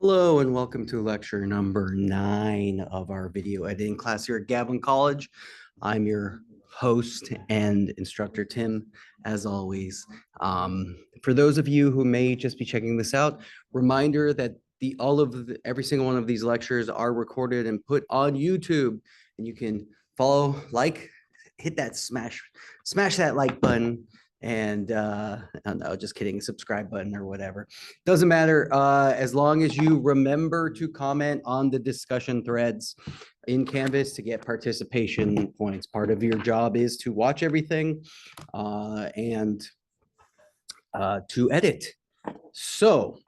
Hello and welcome to lecture number 9 of our video editing class here at Gavin College. I'm your host and instructor, Tim, as always. For those of you who may just be checking this out, reminder that every single one of these lectures are recorded and put on YouTube, and you can follow, hit that smash that like button, and no, just kidding, subscribe button or whatever. Doesn't matter, as long as you remember to comment on the discussion threads in Canvas to get participation points. Part of your job is to watch everything and to edit. So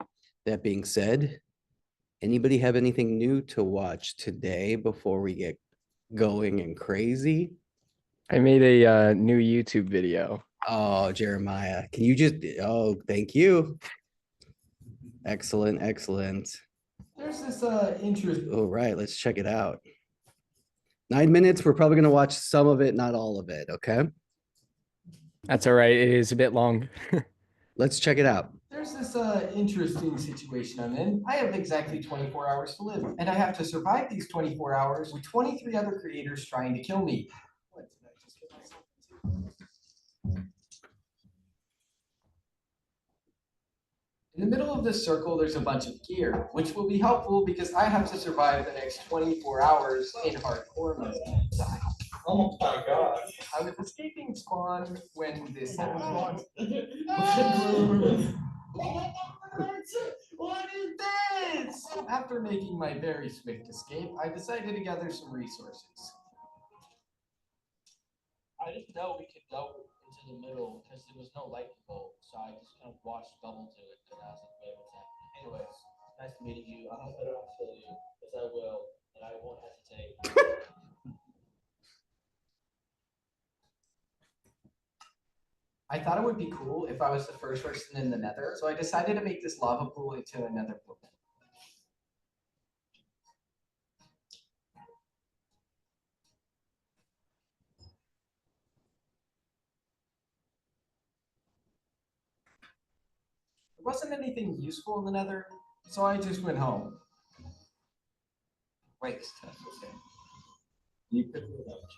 that being said, anybody have anything new to watch today before we get going and crazy? I made a new YouTube video. Oh, Jeremiah, can you just, oh, thank you. Excellent, excellent. There's this interest. All right, let's check it out. 9 minutes. We're probably going to watch some of it, not all of it. Okay. That's all right. It is a bit long. Let's check it out. There's this interesting situation I'm in. I have exactly 24 hours to live, and I have to survive these 24 hours with 23 other creators trying to kill me. What did I just get myself into? In the middle of this circle, there's a bunch of gear, which will be helpful because I have to survive the next 24 hours in hardcore mode. Oh my god. I was escaping spawn when this happened. What is this? After making my very swift escape, I decided to gather some resources. I didn't know we could go into the middle because there was no lightning bolt, so I just kind of watched bubble to it, and I was like, wait, what's happening? Anyways, nice meeting you. I hope I don't kill you, because I will, and I won't hesitate. I thought it would be cool if I was the first person in the nether, so I decided to make this lava pool into a nether pool. There wasn't anything useful in the nether, so I just went home. Wait, okay. You could do that.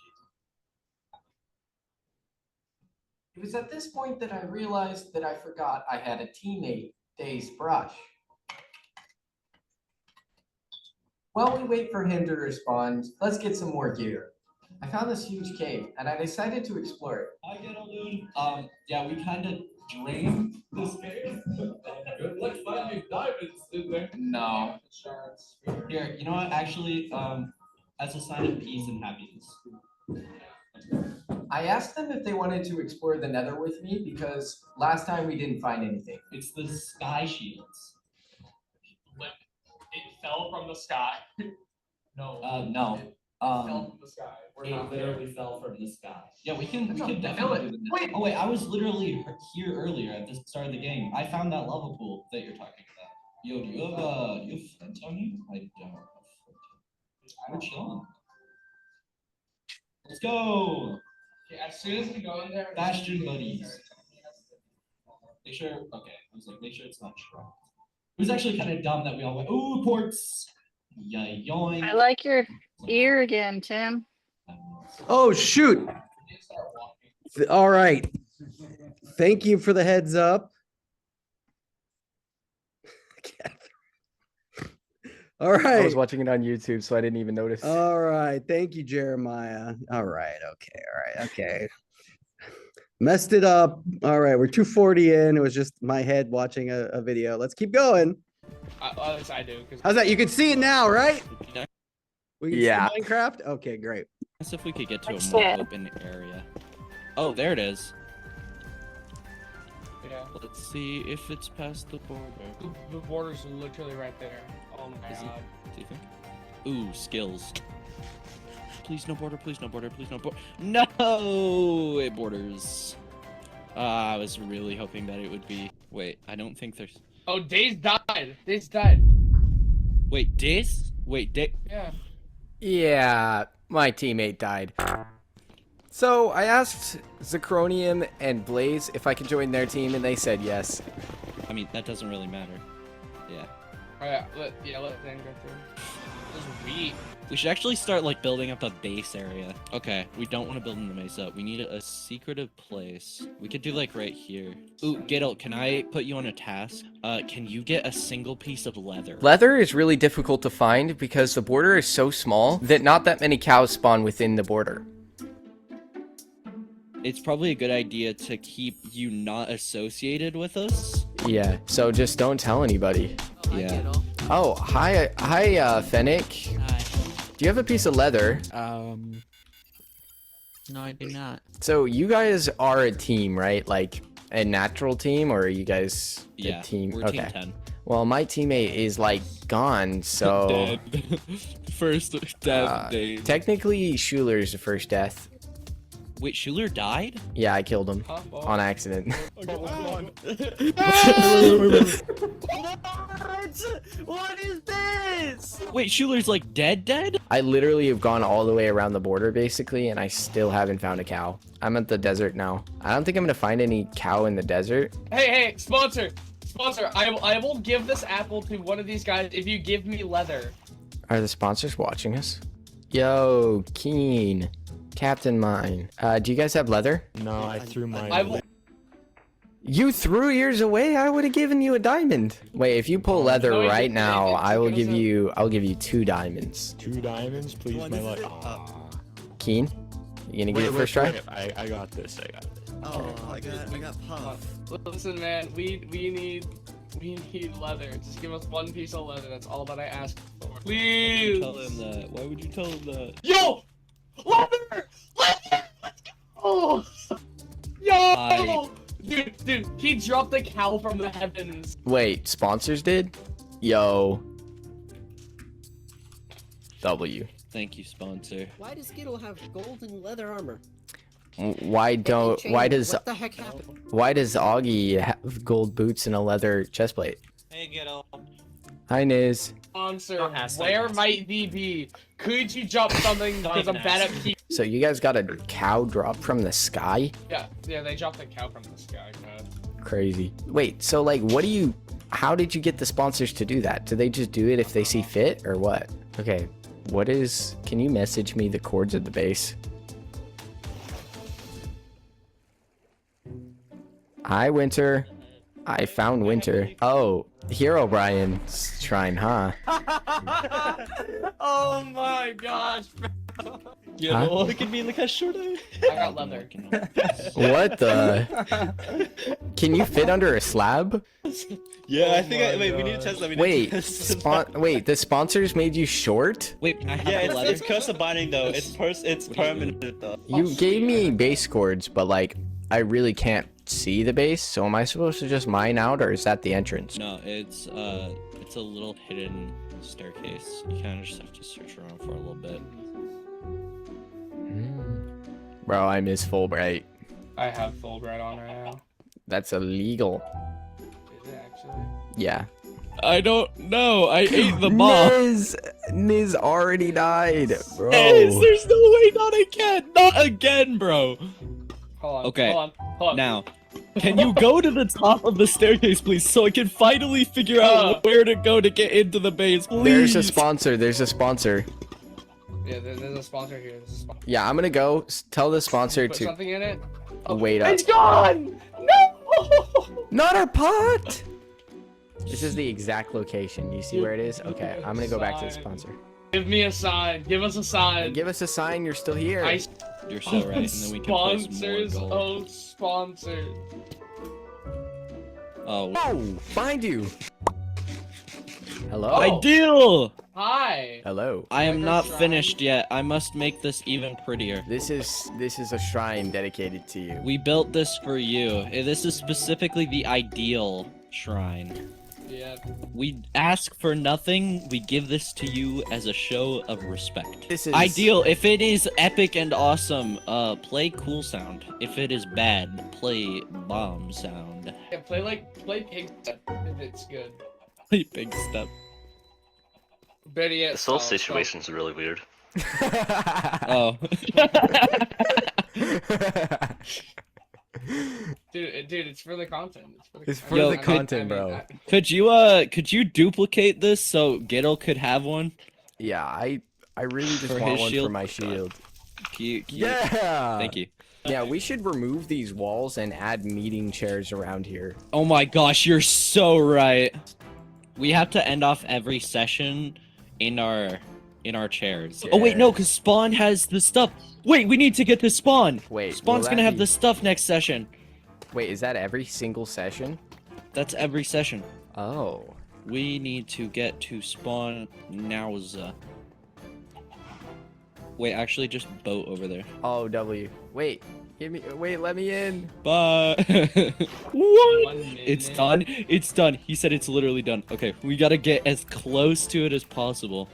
It was at this point that I realized that I forgot I had a teammate, Daze Brush. While we wait for him to respond, let's get some more gear. I found this huge cave, and I decided to explore it. I get a loon. Yeah, we kind of drained this cave. Good luck finding diamonds in there. No. Here, you know what? Actually, as a sign of peace and happiness. I asked them if they wanted to explore the nether with me because last time we didn't find anything. It's the sky shields. Like it fell from the sky. No. It fell from the sky. It literally fell from the sky. Yeah, we can Fill definitely it. do that. Wait. Oh wait, I was literally here earlier at the start of the game. I found that lava pool that you're talking about. Yo, do you have flint on you? I don't have flint. We're chilling. Let's go! Okay, as soon as we go in there, Bastion buddies. Make sure, okay, I was like, make sure it's not strong. It was actually kind of dumb that we all went, ooh, ports! Yeah, yoink. I like your ear again, Tim. Oh, shoot. All right. Thank you for the heads up. All I right. was watching it on YouTube, so I didn't even notice. All right. Thank you, Jeremiah. All right. Okay. All right. Okay. Messed it up. All right. We're 240 in. It was just my head watching a video. Let's keep going. at least I do. How's that? You can see it now, right? We can see Yeah. Minecraft? Okay, great. As if we could get to a That's more it. open area. Oh, there it is. Yeah. Let's see if it's past the border. The border's literally right there. Oh my Is it? god. Do you think? Ooh, skills. Please no border, please no border, please no border. No! It borders. I was really hoping that it would be. Wait, I don't think there's. Oh, Days died. Days died. Wait, Days? Wait, Yeah. Yeah, my teammate died. So I asked Zacronium and Blaze if I could join their team, and they said yes. I mean, that doesn't really matter. Yeah. Let Dan go through. This is weak. We should actually start like building up a base area. Okay, we don't want to build in the mesa. We need a secretive place. We could do like right here. Ooh, Giddle, can I put you on a task? Can you get a single piece of leather? Leather is really difficult to find because the border is so small that not that many cows spawn within the border. It's probably a good idea to keep you not associated with us. Yeah, so just don't tell anybody. Yeah. Oh, hi, Fennec. Hi. Do you have a piece of leather? No, I do not. So you guys are a team, right? Like a natural team, or are you guys a Yeah, team? we're Okay. team 10. Well, my teammate is like gone, so Dead. First death day. technically Schuler's the first death. Wait, Schuler died? Yeah, I killed him on accident. What is this? Wait, Schuler's like dead? I literally have gone all the way around the border basically, and I still haven't found a cow. I'm at the desert now. I don't think I'm gonna find any cow in the desert. Hey, sponsor! I will give this apple to one of these guys if you give me leather. Are the sponsors watching us? Yo, Keen, Captain Mine. Do you guys have leather? No, I threw mine. I will. You threw yours away. I would have given you a diamond. Wait, if you pull leather No, he right didn't. now, He I will didn't. give you. I'll give you 2 diamonds. 2 diamonds, please, my luck. Keen, you gonna get it first try? I got this. I got this. Oh, I got puff. Listen, man, we need leather. Just give us one piece of leather. That's all that I ask for. Please. Tell him that. Why would you tell him that? Yo, leather. Let's go. Yo, dude, he dropped a cow from the heavens. Wait, sponsors did? Yo. W. Thank you, sponsor. Why does Skittle have golden leather armor? Why don't? Why does? What the heck happened? Why does Augie have gold boots and a leather chestplate? Hey, Ghetto. Hi, Niz. Sponsor, where might thee be? Could you drop something? Because I'm bad at keep. So you guys got a cow drop from the sky? Yeah, they dropped a cow from the sky. Man. Crazy. Wait, so like, what do you? How did you get the sponsors to do that? Do they just do it if they see fit, or what? Okay, what is? Can you message me the chords of the base? Hi, Winter. I found Winter. Oh, Hero Brian's shrine, huh? Oh my gosh, You Huh? know, look at me, look how short I am. I got leather. What the? Can you fit under a slab? Yeah, I think wait, we need to test that. We need Wait, to test that. wait, the sponsors made you short? Wait, can I have Yeah, the leather? it's curse of binding though. It's permanent though. You gave me base chords, but like, I really can't see the base, so am I supposed to just mine out, or is that the entrance? No, it's a little hidden staircase. You kind of just have to search around for a little bit. Bro, I miss Fulbright. I have Fulbright on right now. That's illegal. Is it actually? Yeah. I don't know. I ate the bomb. Niz already died, bro. There's no way, not again, bro. Hold on. Okay, Hold on. Now, can you go to the top of the staircase, please, so I can finally figure out where to go to get into the base, please? There's a sponsor. There's a sponsor. Yeah, there's a sponsor here. There's a sponsor. Yeah, I'm gonna go tell the sponsor Put to something in it. wait up. It's gone. No. Not our pot. This is the exact location. You see where it is? Okay, I'm gonna go back to the sponsor. Give me a sign. Give us a sign. Give us a sign you're still here. You're so right, and then we can place more Sponsors. gold. Oh, sponsors. Oh, Oh, find you. Hello. ideal! Hi. Hello. I am Like a not shrine. finished yet. I must make this even prettier. This is a shrine dedicated to you. We built this for you. This is specifically the ideal shrine. Yeah. We ask for nothing. We give this to you as a show of respect. This is Ideal. If it is epic and awesome, play cool sound. If it is bad, play bomb sound. Yeah, play pig step if it's good. Play big step. Better yet. This whole stop. situation's really weird. Oh. Dude, it's for the content. It's for Yo, the content, bro. Could you duplicate this so Gittle could have one? Yeah, I really just For want his one for shield? my shield. Cute. Yeah. Thank you. Yeah, we should remove these walls and add meeting chairs around here. Oh my gosh, you're so right. We have to end off every session in our chairs. Oh wait, no, because Spawn has the stuff. Wait, we need to get the Spawn. Wait, Spawn's will gonna that have be- the stuff next session. Wait, is that every single session? That's every session. Oh. We need to get to Spawn nowza. Wait, actually, just boat over there. Oh, W. Wait, let me in. Bye. What? It's done. It's done. He said it's literally done. Okay, we gotta get as close to it as possible.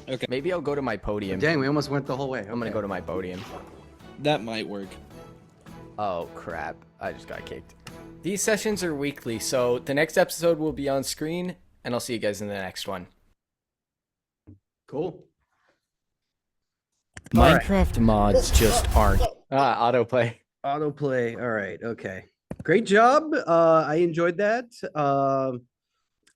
Okay, Maybe I'll go to my podium. Dang, we almost went the whole way. I'm gonna go to my podium. that might work. Oh, crap. I just got kicked. These sessions are weekly, so the next episode will be on screen, and I'll see you guys in the next one. Cool. All right. Minecraft mods just aren't. Autoplay. Autoplay. All right. Okay. Great job. I enjoyed that.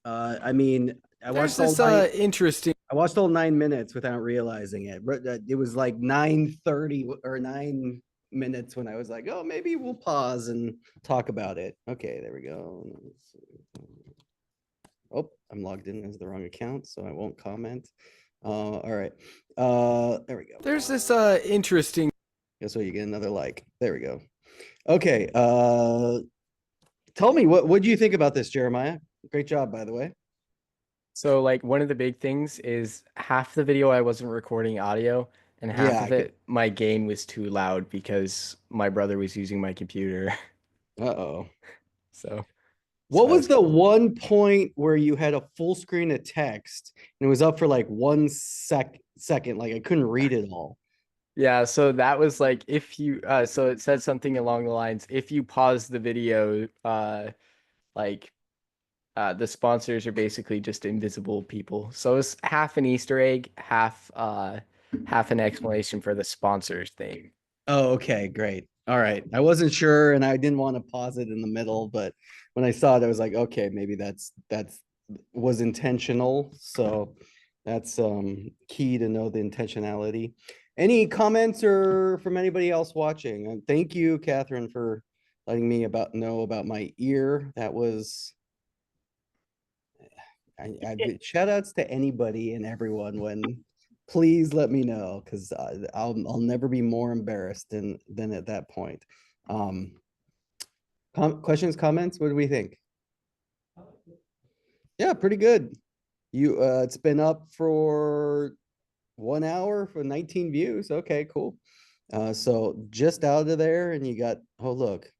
I mean, I There's watched this all nine, interesting. I watched all 9 minutes without realizing it. It was like 9:30 or 9 minutes when I was like, oh, maybe we'll pause and talk about it. Okay, there we go. Oh, I'm logged in as the wrong account, so I won't comment. All right. There we go. There's this interesting. Guess what? You get another like. There we go. Okay. Tell me what do you think about this, Jeremiah? Great job, by the way. So like one of the big things is half the video I wasn't recording audio, and half Yeah, of it my gain was too loud because my brother was using my computer. Uh-oh. So What was the one point where you had a full screen of text and it was up for like 1 second? Like I couldn't read it all. yeah, so that was like if you so it said something along the lines, if you pause the video, like the sponsors are basically just invisible people. So it's half an Easter egg, half an explanation for the sponsors thing. Oh, okay, great. All right. I wasn't sure and I didn't want to pause it in the middle, but when I saw it, I was like, okay, maybe that's was intentional. So that's key to know the intentionality. Any comments or from anybody else watching? And thank you, Catherine, for letting me know about my ear. That was shout outs to anybody and everyone when please let me know because I'll never be more embarrassed than at that point. Questions, comments? What do we think? Yeah, pretty good. You it's been up for 1 hour for 19 views. Okay, cool. So just out of there and you got, oh look.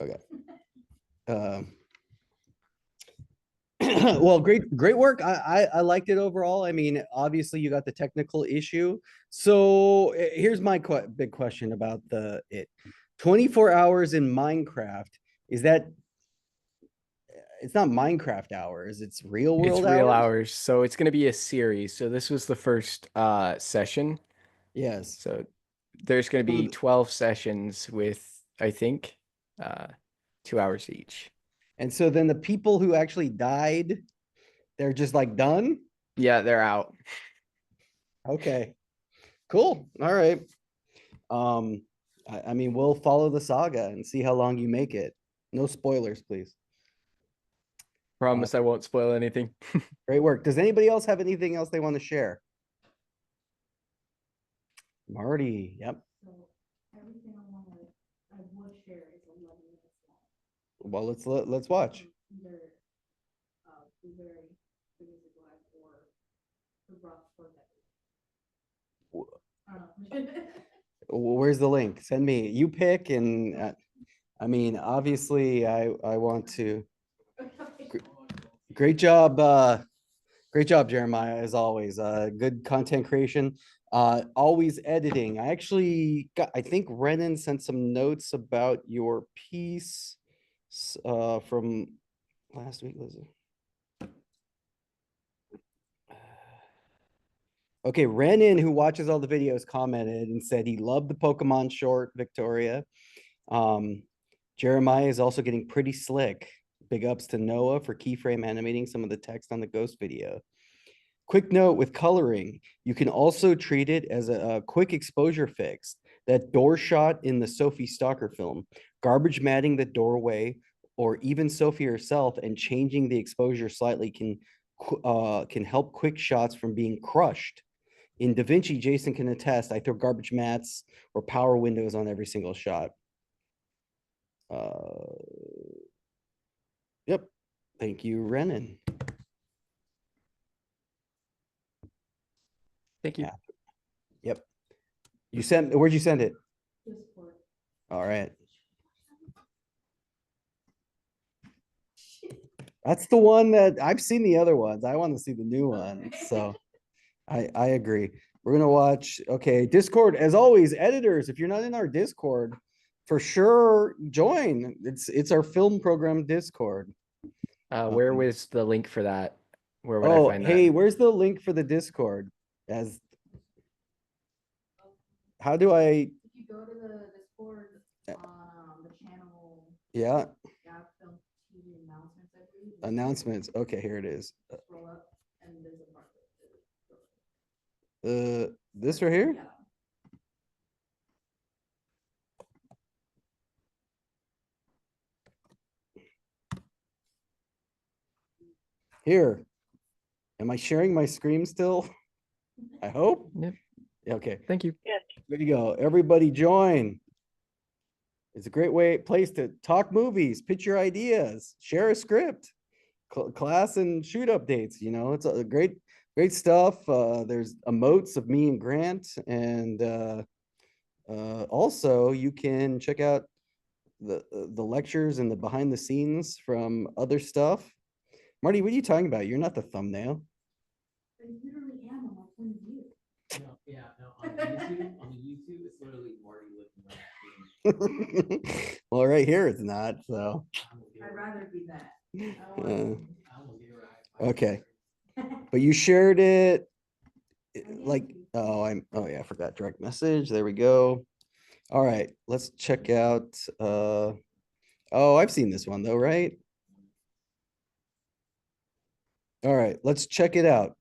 Okay. Well, great work. I liked it overall. I mean, obviously you got the technical issue. So here's my big question about it. 24 hours in Minecraft, is that it's not Minecraft hours, it's real world It's real hours? hours. So it's going to be a series. So this was the first session. Yes. So there's going to be 12 sessions with, I think, 2 hours each. And so then the people who actually died, they're just like done? Yeah, they're out. Okay. Cool. All right. I mean, we'll follow the saga and see how long you make it. No spoilers, please. Promise I won't spoil anything. Great work. Does anybody else have anything else they want to share? Marty, yep. Well, let's watch. Where's the link? Send me. You pick, and I mean, obviously, I want to. Great job, Jeremiah, as always. Good content creation. Always editing. I actually I think Renan sent some notes about your piece from last week, was it? Okay, Renan, who watches all the videos, commented and said he loved the Pokemon short, Victoria. Jeremiah is also getting pretty slick. Big ups to Noah for keyframe animating some of the text on the ghost video. Quick note with coloring, you can also treat it as a quick exposure fix. That door shot in the Sophie Stalker film, garbage matting the doorway, or even Sophie herself and changing the exposure slightly can help quick shots from being crushed. In DaVinci, Jason can attest, I throw garbage mats or power windows on every single shot. Yep. Thank you, Renan. Thank you. Yeah. Yep. You sent, where'd you send it? All right. That's the one that I've seen the other ones. I want to see the new one. So I agree. We're gonna watch. Okay, Discord, as always, editors, if you're not in our Discord, for sure join. It's our film program Discord. Where was the link for that? Where would I Oh, find hey, that? where's the link for the Discord? As how do I? If you go to the Discord on the channel, Yeah, Film TV announcements, I believe. announcements. Okay, here it is. Scroll up and there's a part. This right here. Yeah. Here. Am I sharing my screen still? I hope. Yep. Okay, Thank you. there you go. Everybody join. It's a great place to talk movies, pitch your ideas, share a script, class and shoot updates. You know, it's a great stuff. There's emotes of me and Grant, and also you can check out the lectures and the behind the scenes from other stuff. Marty, what are you talking about? You're not the thumbnail. I literally am on my point of view. No, yeah, no, on the YouTube, it's literally Marty looking like a Well, right here it's not, so. I'd rather be that. Okay, but you shared it like, oh yeah, I forgot direct message. There we go. All right, let's check out, oh, I've seen this one though, right? All right, let's check it out.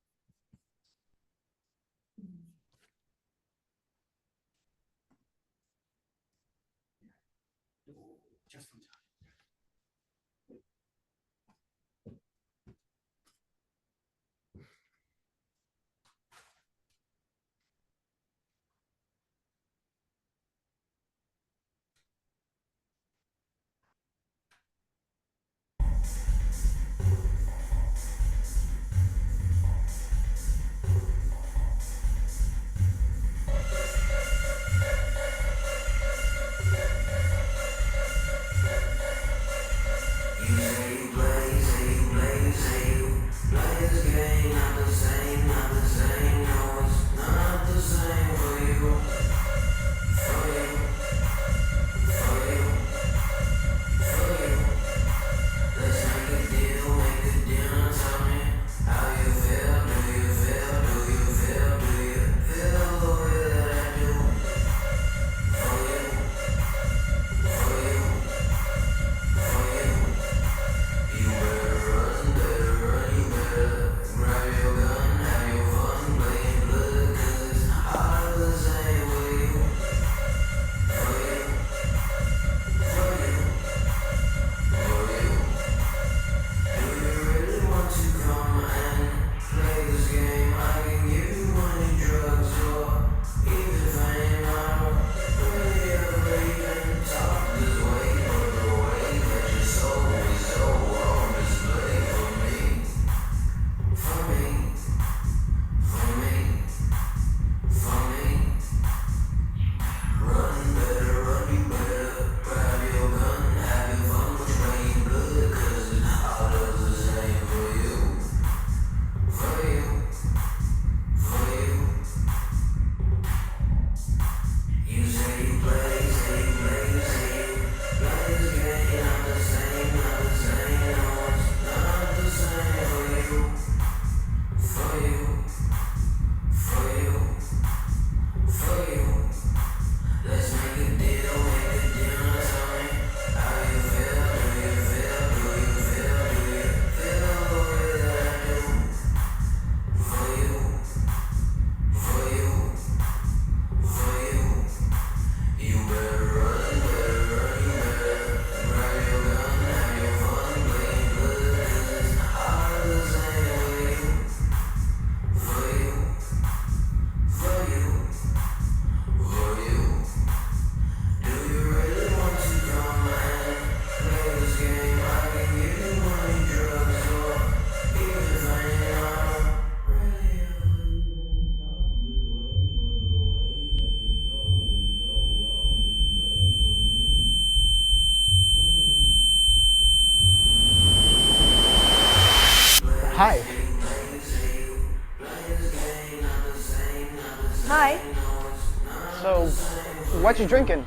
you drinking?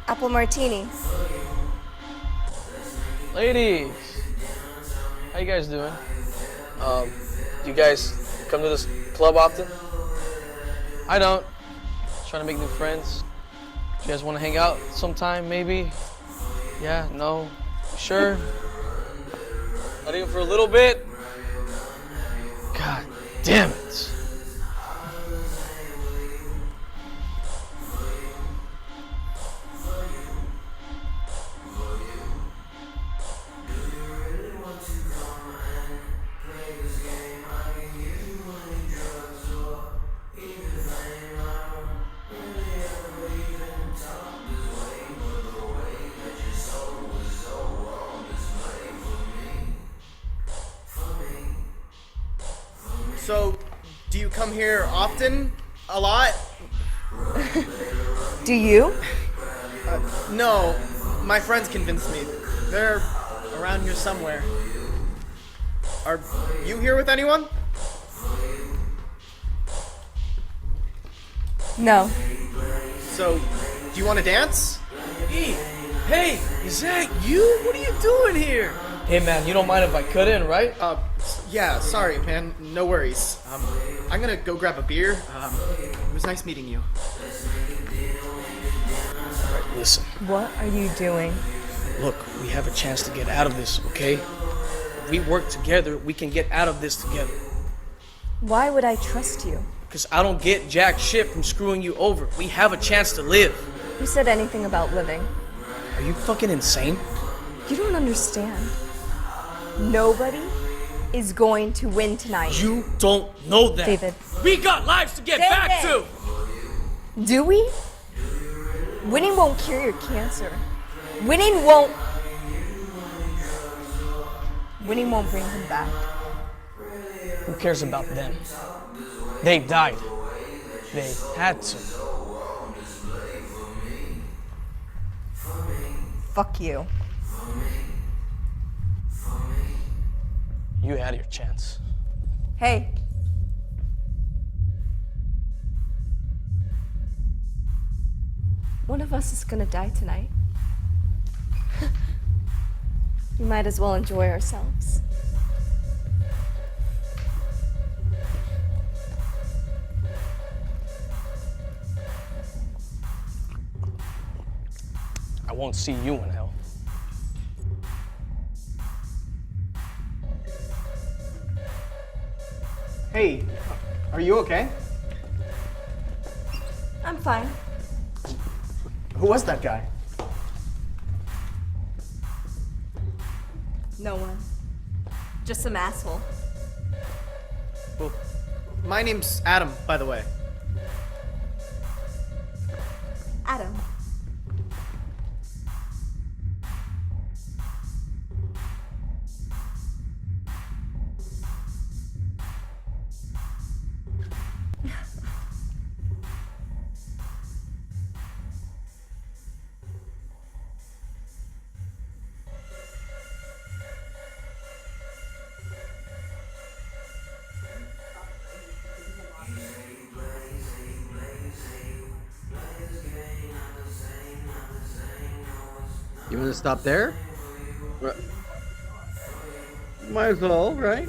Apple martini. Ladies, how you guys doing? Do you guys come to this club often? I don't. Trying to make new friends. You guys want to hang out sometime, maybe? Yeah, no, sure. Not even for a little bit. God damn it. So, do you come here often? A lot? Do you? No, my friends convinced me. They're around here somewhere. Are you here with anyone? No. So, do you want to dance? Hey, is that you? What are you doing here? Hey man, you don't mind if I cut in, right? Yeah, sorry, man. No worries. I'm gonna go grab a beer. It was nice meeting you. Listen, What are you doing? look, we have a chance to get out of this, okay? If we work together, we can get out of this together. Why would I trust you? Because I don't get jack shit from screwing you over. We have a chance to live. Who said anything about living? Are you fucking insane? You don't understand. Nobody is going to win tonight. You don't know that. David. We got lives to get back to! Do we? Winning won't cure your cancer. Winning won't bring him back. Who cares about them? They died. They had to. Fuck you. You had your chance. Hey. One of us is gonna die tonight. We might as well enjoy ourselves. I won't see you in hell. Hey, are you okay? I'm fine. Who was that guy? No one. Just some asshole. Well, my name's Adam, by the way. Adam. You want to stop there? Might as well, right?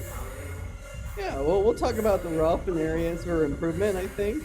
Yeah, well, we'll talk about the rough and areas for improvement, I think.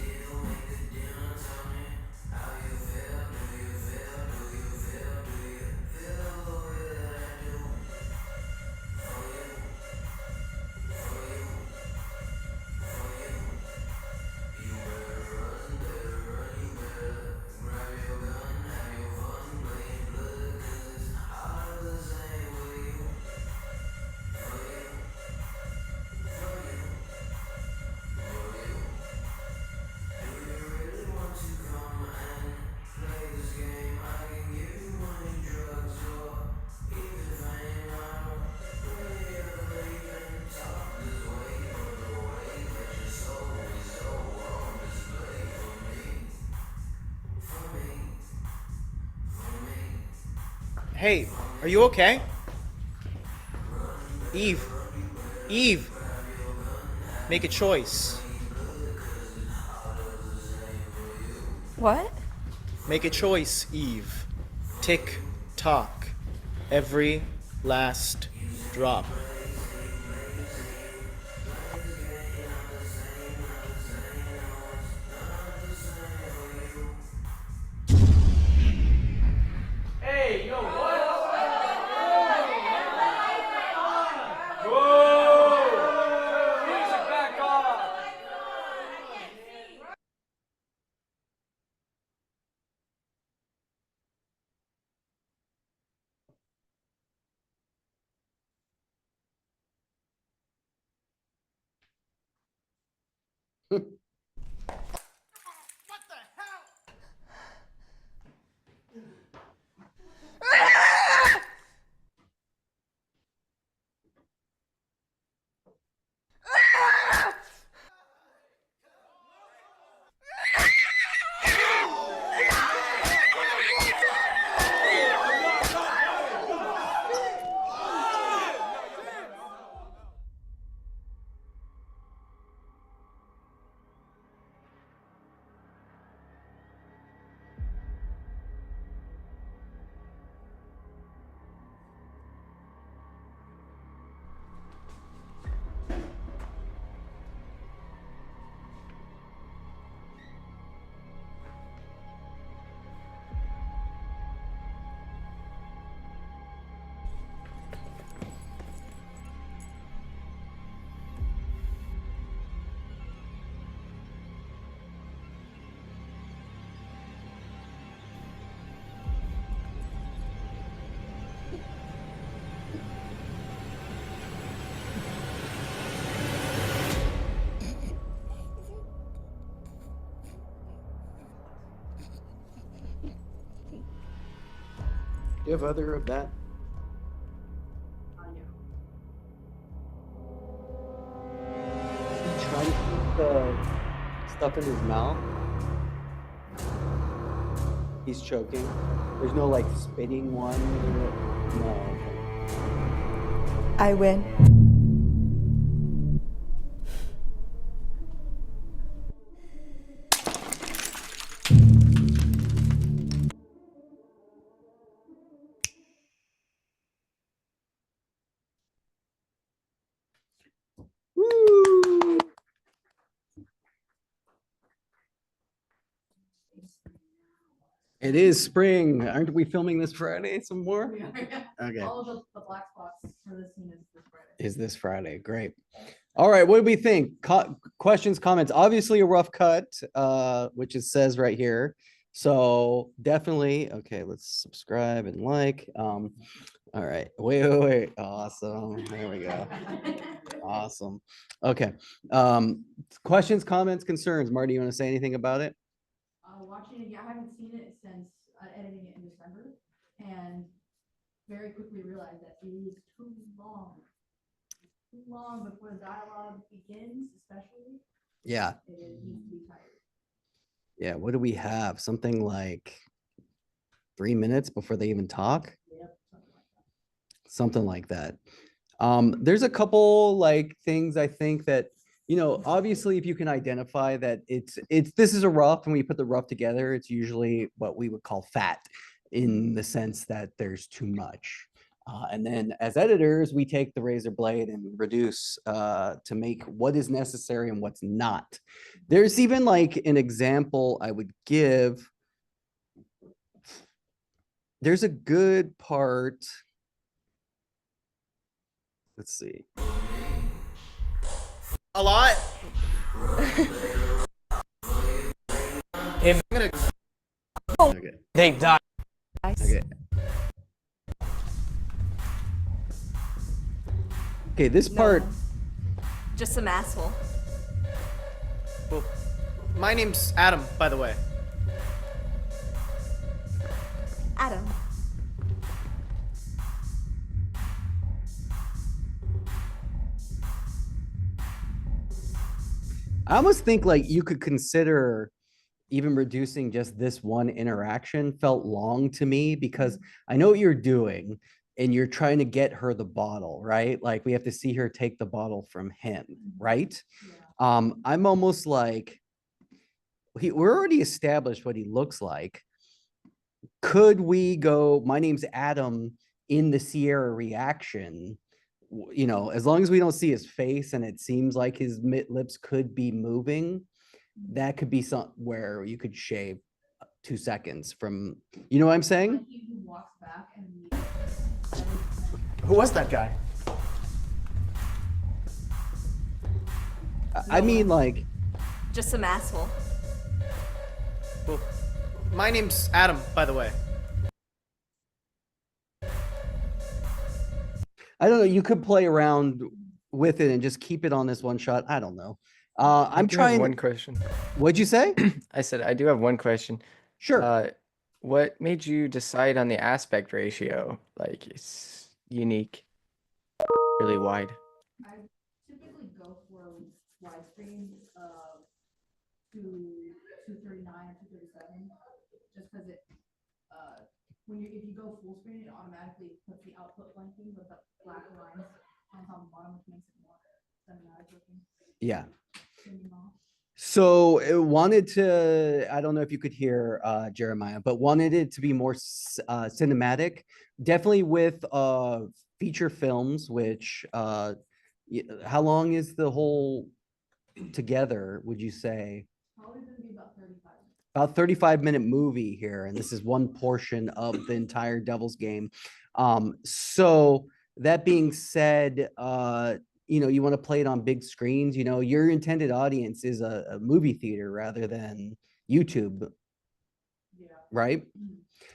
Hey, are you okay? Eve. Eve. Make a choice. What? Make a choice, Eve. Tick tock. Every last drop. Hey, yo, what? Do you have other of that? He trying to keep the stuff in his mouth. He's choking. There's no like spitting one. No. I win. Woo! It is spring. Aren't we filming this Friday some more? Okay. All of the black spots for this scene is this Friday. Is this Friday? Great. All right. What do we think? Questions, comments? Obviously a rough cut, which it says right here. So definitely. Okay. Let's subscribe and like. All right. Wait. Awesome. There we go. Awesome. Okay. Questions, comments, concerns. Marty, you want to say anything about it? Watching it, I haven't seen it since editing it in December, and very quickly realized that it is too long. Too long before the dialogue begins, especially. Yeah. It needs to be tired. Yeah. What do we have? Something like 3 minutes before they even talk? Yep, Something like that. There's a couple like things I think that, you know, obviously if you can identify that this is a rough, and we put the rough together, it's usually what we would call fat, in the sense that there's too much. And then as editors, we take the razor blade and reduce to make what is necessary and what's not. There's even like an example I would give. There's a good part. Let's see. A lot. I'm gonna. Okay. They die. Okay. Okay, this part. Just some asshole. Well, my name's Adam, by the way. Adam. I almost think like you could consider even reducing just this one interaction. Felt long to me because I know what you're doing and you're trying to get her the bottle, right? Like we have to see her take the bottle from him, right? I'm almost like we're already established what he looks like. Could we go, my name's Adam in the Sierra reaction? You know, as long as we don't see his face and it seems like his lips could be moving, that could be some where you could shave 2 seconds from, you know what I'm saying? Like he walks back and Who was that guy? I mean, like, Just some asshole. Well, my name's Adam, by the way. I don't know. You could play around with it and just keep it on this one shot. I don't know. I'm do have trying. one question. What'd you say? I said I do have one question. Sure. What made you decide on the aspect ratio? Like it's unique, really wide. I typically go for widescreen to 239 or 237, just because it if you go full screen, it automatically puts the output blinking with the black lines on the bottom, which makes it more cinematic looking. Yeah. So it wanted to, I don't know if you could hear Jeremiah, but wanted it to be more cinematic. Definitely with feature films, which how long is the whole together, would you say? Probably gonna be about 35. About 35-minute movie here, and this is one portion of the entire Devil's Game. So that being said, you know, you want to play it on big screens, you know, your intended audience is a movie theater rather than YouTube, right?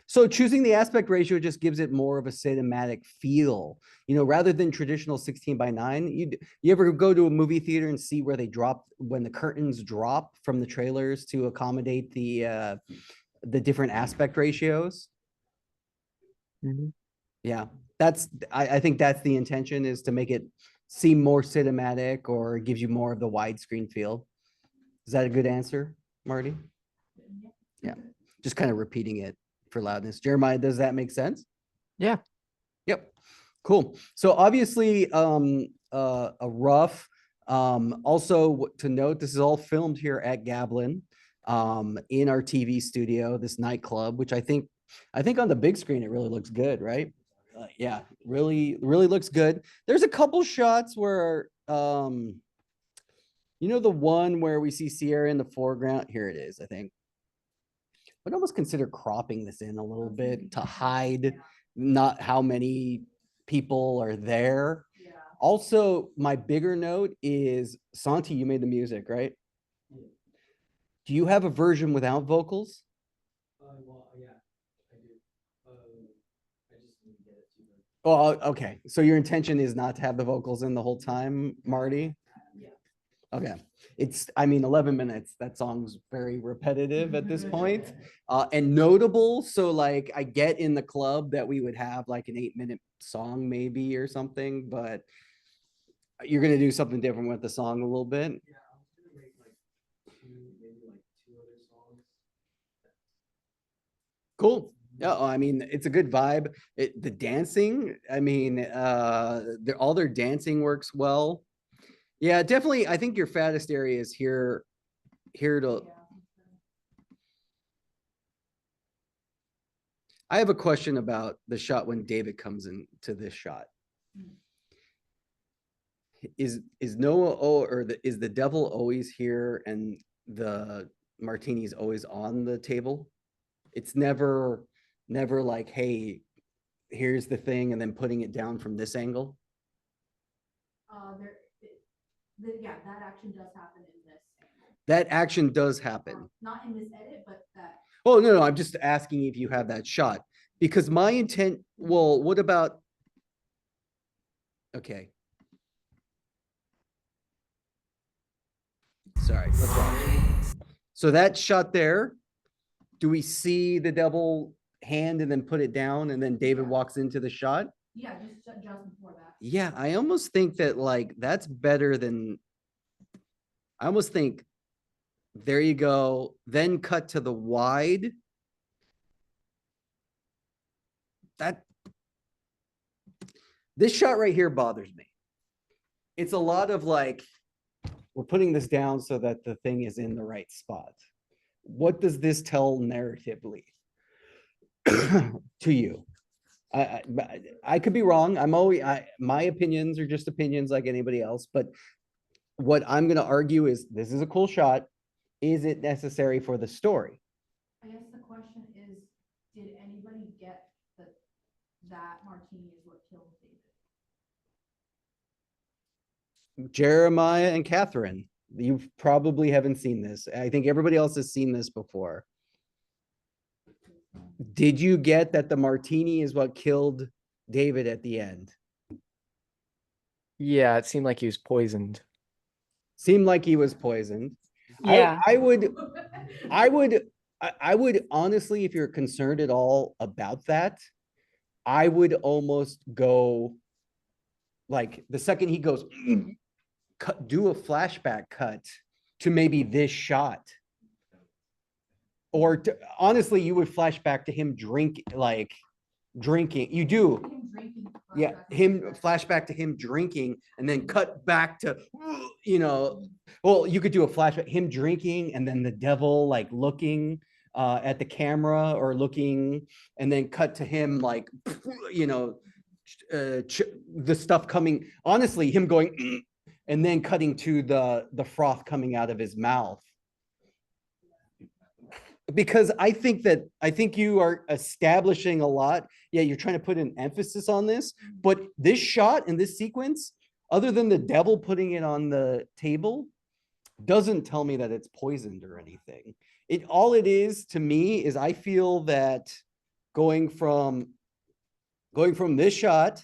So choosing the aspect ratio just gives it more of a cinematic feel, you know, rather than traditional 16:9. You ever go to a movie theater and see where they drop, when the curtains drop from the trailers to accommodate the different aspect ratios? Yeah, I think that's the intention, is to make it seem more cinematic or gives you more of the widescreen feel. Is that a good answer, Marty? Yeah, just kind of repeating it for loudness. Jeremiah, does that make sense? Yeah. Yep. Cool. So obviously, a rough. Also to note, this is all filmed here at Gablin, in our TV studio, this nightclub, which I think on the big screen it really looks good, right? Yeah, really looks good. There's a couple shots where, you know, the one where we see Sierra in the foreground. Here it is, I think. I'd almost consider cropping this in a little bit to hide not how many people are there. Also, my bigger note is, Santi, you made the music, right? Do you have a version without vocals? Well, yeah, I do. I just need to get it to them. Oh, okay. So your intention is not to have the vocals in the whole time, Marty? Yeah. Okay. I mean, 11 minutes, that song's very repetitive at this point, and notable. So like, I get in the club that we would have like an 8-minute song maybe or something, but you're going to do something different with the song a little bit. Yeah, I was gonna make like maybe like 2 other songs. Cool. Yeah, I mean, it's a good vibe. The dancing, I mean, all their dancing works well. Yeah, definitely. I think your fattest area is here to. I have a question about the shot when David comes into this shot. Is Noah is the devil always here and the martini's always on the table? It's never like, hey, here's the thing, and then putting it down from this angle. Yeah, that action does happen in this. That action does happen. Not in this edit, but that. Oh, no, I'm just asking if you have that shot, because my intent, well, what about? Okay. Sorry. So that shot there, do we see the devil hand and then put it down and then David walks into the shot? Yeah, just before that. Yeah, I almost think that like that's better than, I almost think, there you go, then cut to the wide. This shot right here bothers me. It's a lot of like, we're putting this down so that the thing is in the right spot. what does this tell narratively to you? I could be wrong. My opinions are just opinions like anybody else, but what I'm going to argue is this is a cool shot. Is it necessary for the story? I guess the question is, did anybody get that martini is what killed David? Jeremiah and Catherine, you probably haven't seen this. I think everybody else has seen this before. Did you get that the martini is what killed David at the end? Yeah, it seemed like he was poisoned. Seemed like he was poisoned. Yeah. I would honestly, if you're concerned at all about that, I would almost go like the second he goes, do a flashback cut to maybe this shot. Or honestly, you would flash back to him drinking. You do. Yeah, him flashback to him drinking and then cut back to, well, you could do a flashback, him drinking and then the devil like looking at the camera or looking and then cut to him like, the stuff coming, honestly, him going and then cutting to the froth coming out of his mouth. Because I think you are establishing a lot. Yeah, you're trying to put an emphasis on this, but this shot and this sequence, other than the devil putting it on the table, doesn't tell me that it's poisoned or anything. All it is to me is I feel that going from this shot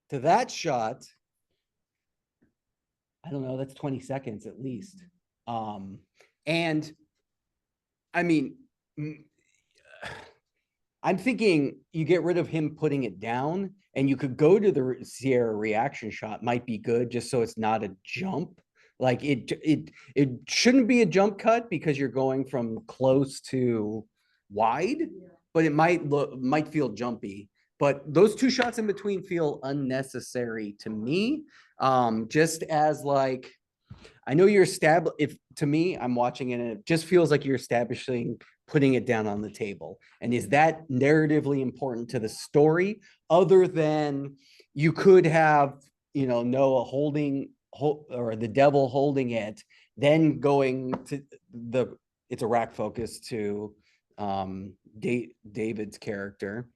to that shot, I don't know, that's 20 seconds at least. And I mean, I'm thinking you get rid of him putting it down and you could go to the Sierra reaction shot, might be good just so it's not a jump. Like it shouldn't be a jump cut because you're going from close to wide, but it might feel jumpy. But those two shots in between feel unnecessary to me. Just as like, I know you're to me, I'm watching it and it just feels like you're establishing, putting it down on the table. And is that narratively important to the story other than you could have, Noah or the devil holding it, then going to it's a rack focus to David's character.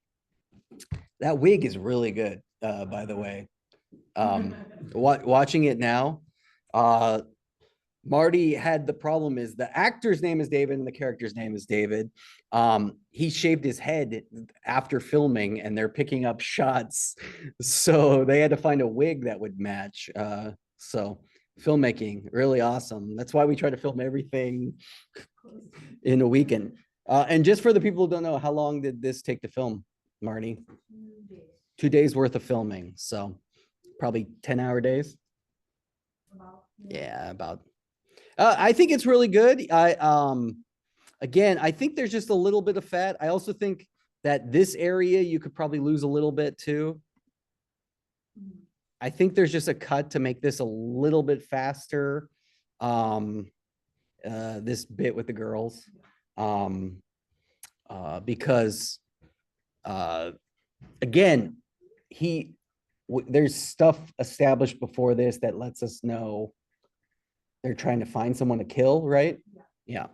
That wig is really good, by the way. Watching it now, Marty had the problem is the actor's name is David and the character's name is David. He shaved his head after filming and they're picking up shots. So they had to find a wig that would match. So filmmaking, really awesome. That's why we try to film everything in a weekend. And just for the people who don't know, how long did this take to film, Marty? 2 days worth of filming. So probably 10-hour days. Yeah, about. I think it's really good. Again, I think there's just a little bit of fat. I also think that this area you could probably lose a little bit too. I think there's just a cut to make this a little bit faster. This bit with the girls, because again, there's stuff established before this that lets us know they're trying to find someone to kill, right? Yeah.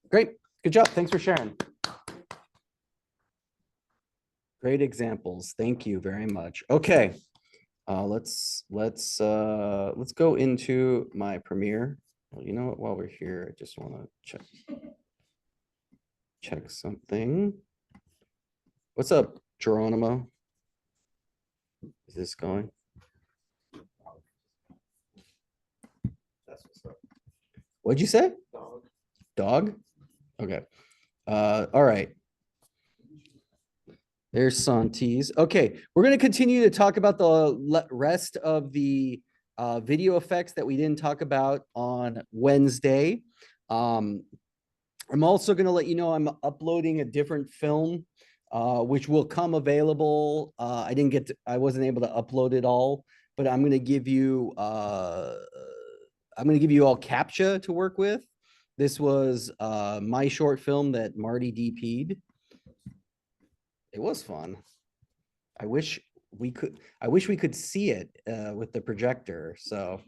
Great. Good job. Thanks for sharing. Great examples. Thank you very much. Okay. Let's go into my Premiere. Well, you know what? While we're here, I just want to check something. What's up, Geronimo? Is this going? What'd you say? Dog? Okay. All right. There's Santis. Okay, we're going to continue to talk about the rest of the video effects that we didn't talk about on Wednesday. I'm also going to let you know I'm uploading a different film, which will come available. I wasn't able to upload it all, but I'm gonna give you all CAPTCHA to work with. This was my short film that Marty DP'd. It was fun. I wish we could see it with the projector. So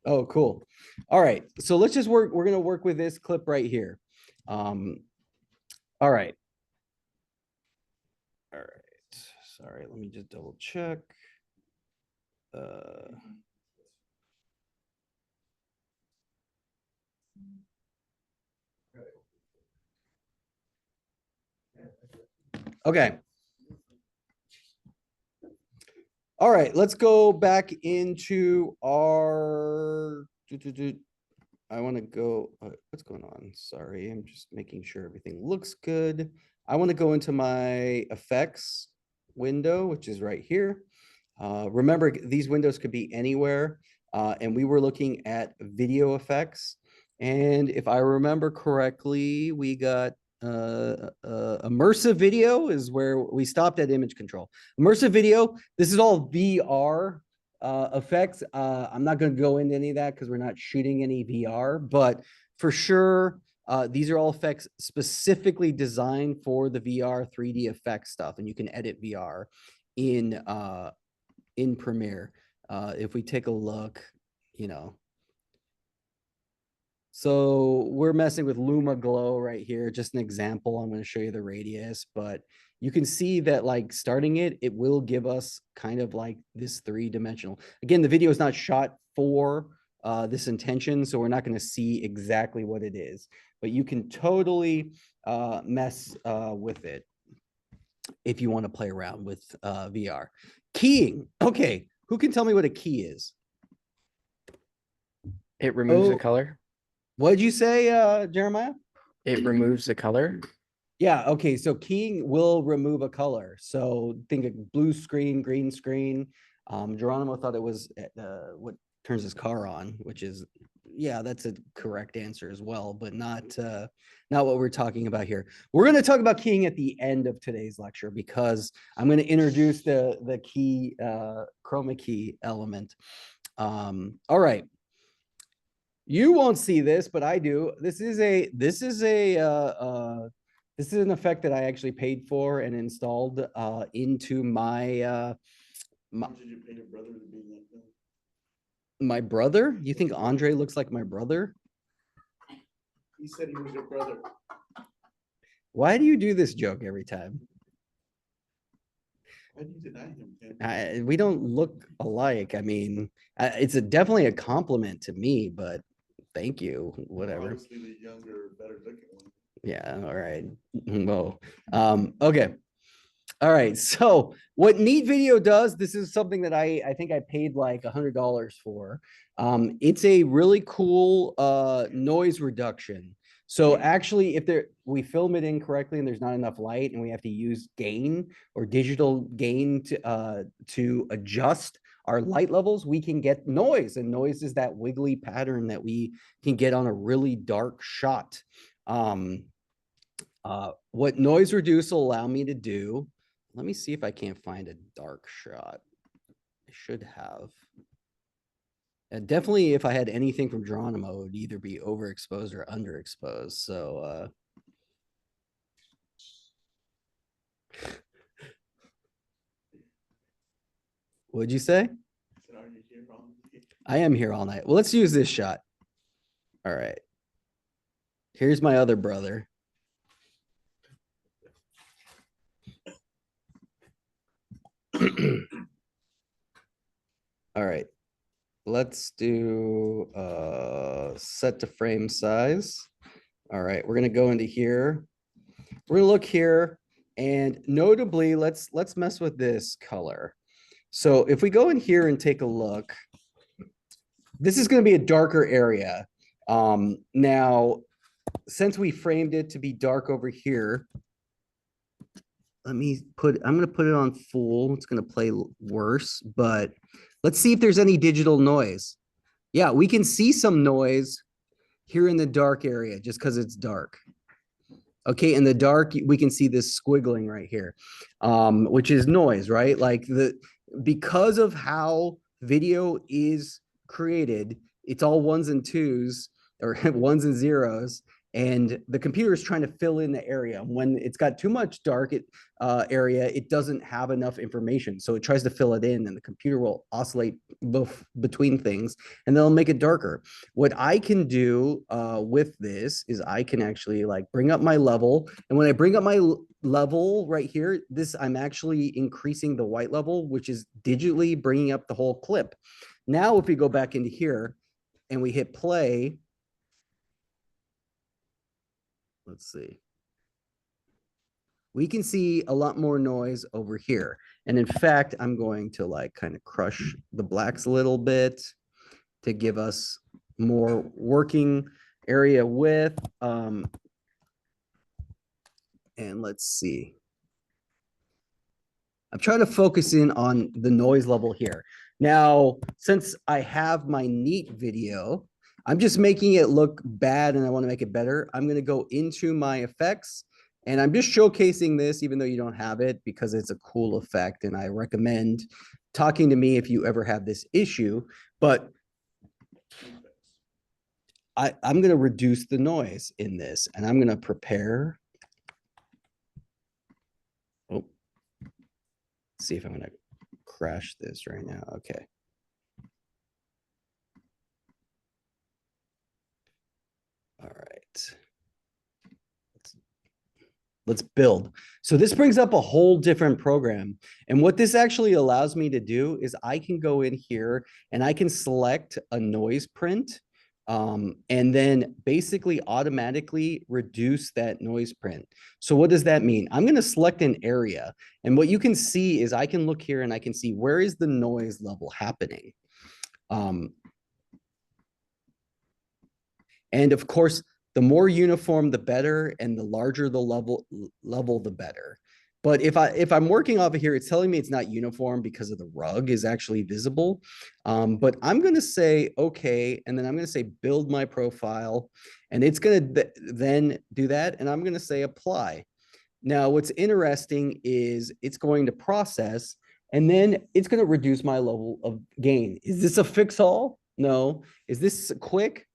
oh, cool. All right. So let's just work. We're gonna work with this clip right here. All right. All right. Sorry, let me just double check. Okay. All right, let's go back into our. I want to go. What's going on? Sorry, I'm just making sure everything looks good. I want to go into my effects window, which is right here. Remember, these windows could be anywhere, and we were looking at video effects. And if I remember correctly, we got immersive video is where we stopped at image control. Immersive video, this is all VR effects. I'm not going to go into any of that because we're not shooting any VR, but for sure, these are all effects specifically designed for the VR 3D effect stuff, and you can edit VR in Premiere. If we take a look, you know. So we're messing with Luma Glow right here, just an example. I'm going to show you the radius, but you can see that like starting it will give us kind of like this 3-dimensional. Again, the video is not shot for this intention, so we're not going to see exactly what it is, but you can totally mess with it if you want to play around with VR. Keying. Okay, who can tell me what a key is? It removes the color. What did you say, Jeremiah? It removes the color. Yeah, okay, so keying will remove a color. So think of blue screen, green screen. Geronimo thought it was what turns his car on, which is, yeah, that's a correct answer as well, but not what we're talking about here. We're going to talk about keying at the end of today's lecture because I'm going to introduce the key, chroma key element. All right. You won't see this, but I do. This is an effect that I actually paid for and installed into my my brother. You think Andre looks like my brother? He said he was your brother. Why do you do this joke every time? Why do you deny him, Tim? We don't look alike. I mean, it's definitely a compliment to me, but thank you. Whatever. Obviously the younger, better looking one. Yeah. All right. Whoa. Okay. All right. So what Neat Video does, this is something that I think I paid like $100 for. It's a really cool noise reduction. So actually, if we film it incorrectly and there's not enough light and we have to use gain or digital gain to adjust our light levels, we can get noise, and noise is that wiggly pattern that we can get on a really dark shot. What noise reduce will allow me to do, let me see if I can't find a dark shot. I should have. Definitely, if I had anything from Geronimo, it would either be overexposed or underexposed. So, what'd you say? I am here all night. Well, let's use this shot. All right. Here's my other brother. All right. Let's do set to frame size. All right, we're gonna go into here. We're gonna look here, and notably, let's mess with this color. So if we go in here and take a look, this is gonna be a darker area. Now, since we framed it to be dark over here, I'm gonna put it on full. It's gonna play worse, but let's see if there's any digital noise. Yeah, we can see some noise here in the dark area just because it's dark. Okay, in the dark, we can see this squiggling right here, which is noise, right? Like because of how video is created, it's all ones and twos or ones and zeros. And the computer is trying to fill in the area. When it's got too much dark area, it doesn't have enough information. So it tries to fill it in, and the computer will oscillate between things, and they'll make it darker. What I can do with this is I can actually like bring up my level. And when I bring up my level right here, I'm actually increasing the white level, which is digitally bringing up the whole clip. Now, if we go back into here and we hit play, let's see. We can see a lot more noise over here. And in fact, I'm going to like kind of crush the blacks a little bit to give us more working area width. And let's see. I'm trying to focus in on the noise level here. Now, since I have my neat video, I'm just making it look bad and I want to make it better. I'm going to go into my effects and I'm just showcasing this, even though you don't have it, because it's a cool effect. And I recommend talking to me if you ever have this issue. But I'm going to reduce the noise in this, and I'm going to prepare. Oh, see if I'm going to crash this right now. Okay. All right. Let's build. So this brings up a whole different program. And what this actually allows me to do is I can go in here and I can select a noise print and then basically automatically reduce that noise print. So what does that mean? I'm going to select an area. And what you can see is I can look here and I can see where is the noise level happening. And of course, the more uniform, the better, and the larger the level, the better. But if I'm working off of here, it's telling me it's not uniform because of the rug is actually visible. But I'm going to say, okay, and then I'm going to say build my profile, and it's going to then do that. And I'm going to say apply. Now, what's interesting is it's going to process, and then it's going to reduce my level of gain. Is this a fix all? No. Is this quick?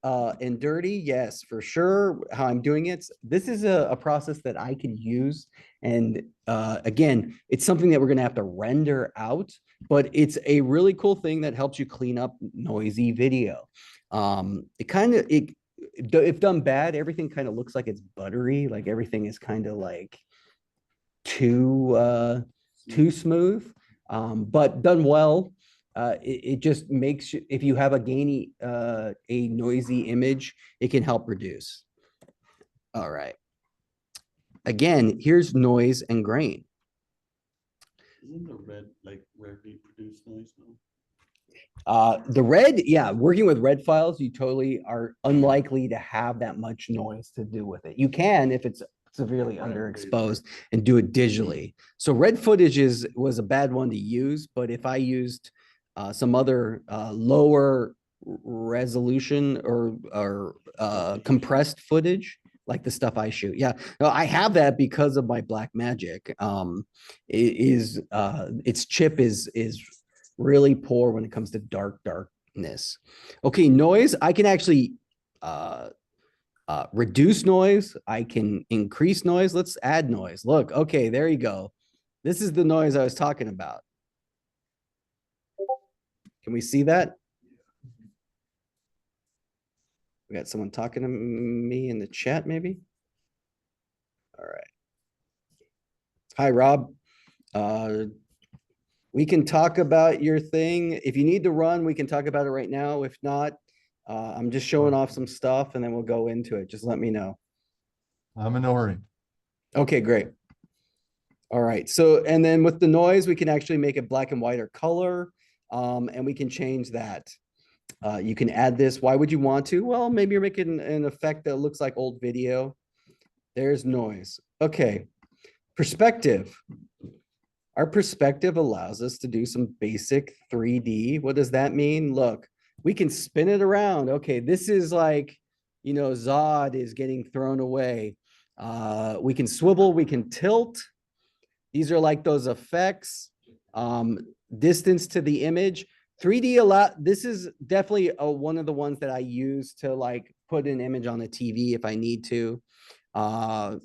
And dirty, yes, for sure. How I'm doing it, this is a process that I can use, and again, it's something that we're going to have to render out, but it's a really cool thing that helps you clean up noisy video. If done bad, everything kind of looks like it's buttery, like everything is kind of like too smooth, but done well. It just makes you, if you have a gainy, a noisy image, it can help reduce. All right. Again, here's noise and grain. Isn't the red like rarely produced noise now? The red, yeah, working with red files, you totally are unlikely to have that much noise to do with it. You can if it's severely underexposed and do it digitally. So red footage was a bad one to use, but if I used some other lower resolution or compressed footage, like the stuff I shoot. Yeah, no, I have that because of my Blackmagic. Its chip is really poor when it comes to darkness. Okay, noise. I can actually reduce noise. I can increase noise. Let's add noise. Look, okay, there you go. This is the noise I was talking about. Can we see that? We got someone talking to me in the chat, maybe? All right. Hi, Rob. We can talk about your thing. If you need to run, we can talk about it right now. If not, I'm just showing off some stuff and then we'll go into it. Just let me know. I'm in no hurry. Okay, great. All right. So, and then with the noise, we can actually make it black and white or color. And we can change that. You can add this. Why would you want to? Well, maybe you're making an effect that looks like old video. There's noise. Okay. Perspective. Our perspective allows us to do some basic 3D. What does that mean? Look, we can spin it around. Okay, this is like, you know, Zod is getting thrown away. We can swivel, we can tilt. These are like those effects. Distance to the image. 3D allow, this is definitely one of the ones that I use to like put an image on a TV if I need to. There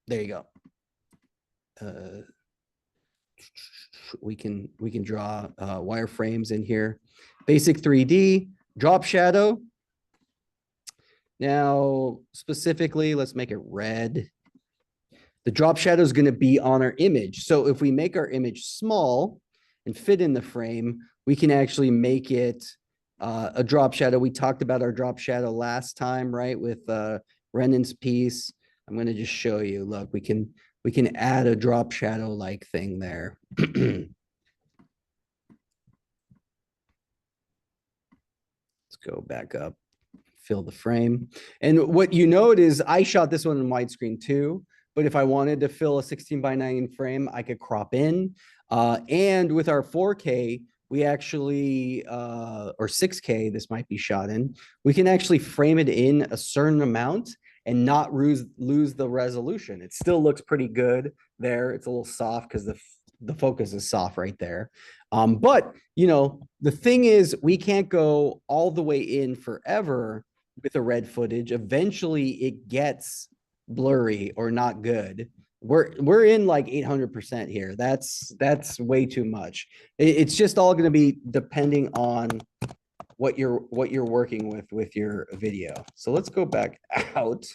you go. We can draw wireframes in here. Basic 3D, drop shadow. Now, specifically, let's make it red. The drop shadow is going to be on our image. So if we make our image small and fit in the frame, we can actually make it a drop shadow. We talked about our drop shadow last time, right? With Renan's piece. I'm going to just show you. Look, we can add a drop shadow like thing there. Let's go back up, fill the frame. And what you note is I shot this one in widescreen too, but if I wanted to fill a 16:9 frame, I could crop in. And with our 4K, we actually, or 6K, this might be shot in, we can actually frame it in a certain amount and not lose the resolution. It still looks pretty good there. It's a little soft because the focus is soft right there. But, you know, the thing is, we can't go all the way in forever with the red footage. Eventually, it gets blurry or not good. We're in like 800% here. That's way too much. It's just all going to be depending on what you're working with your video. So let's go back out.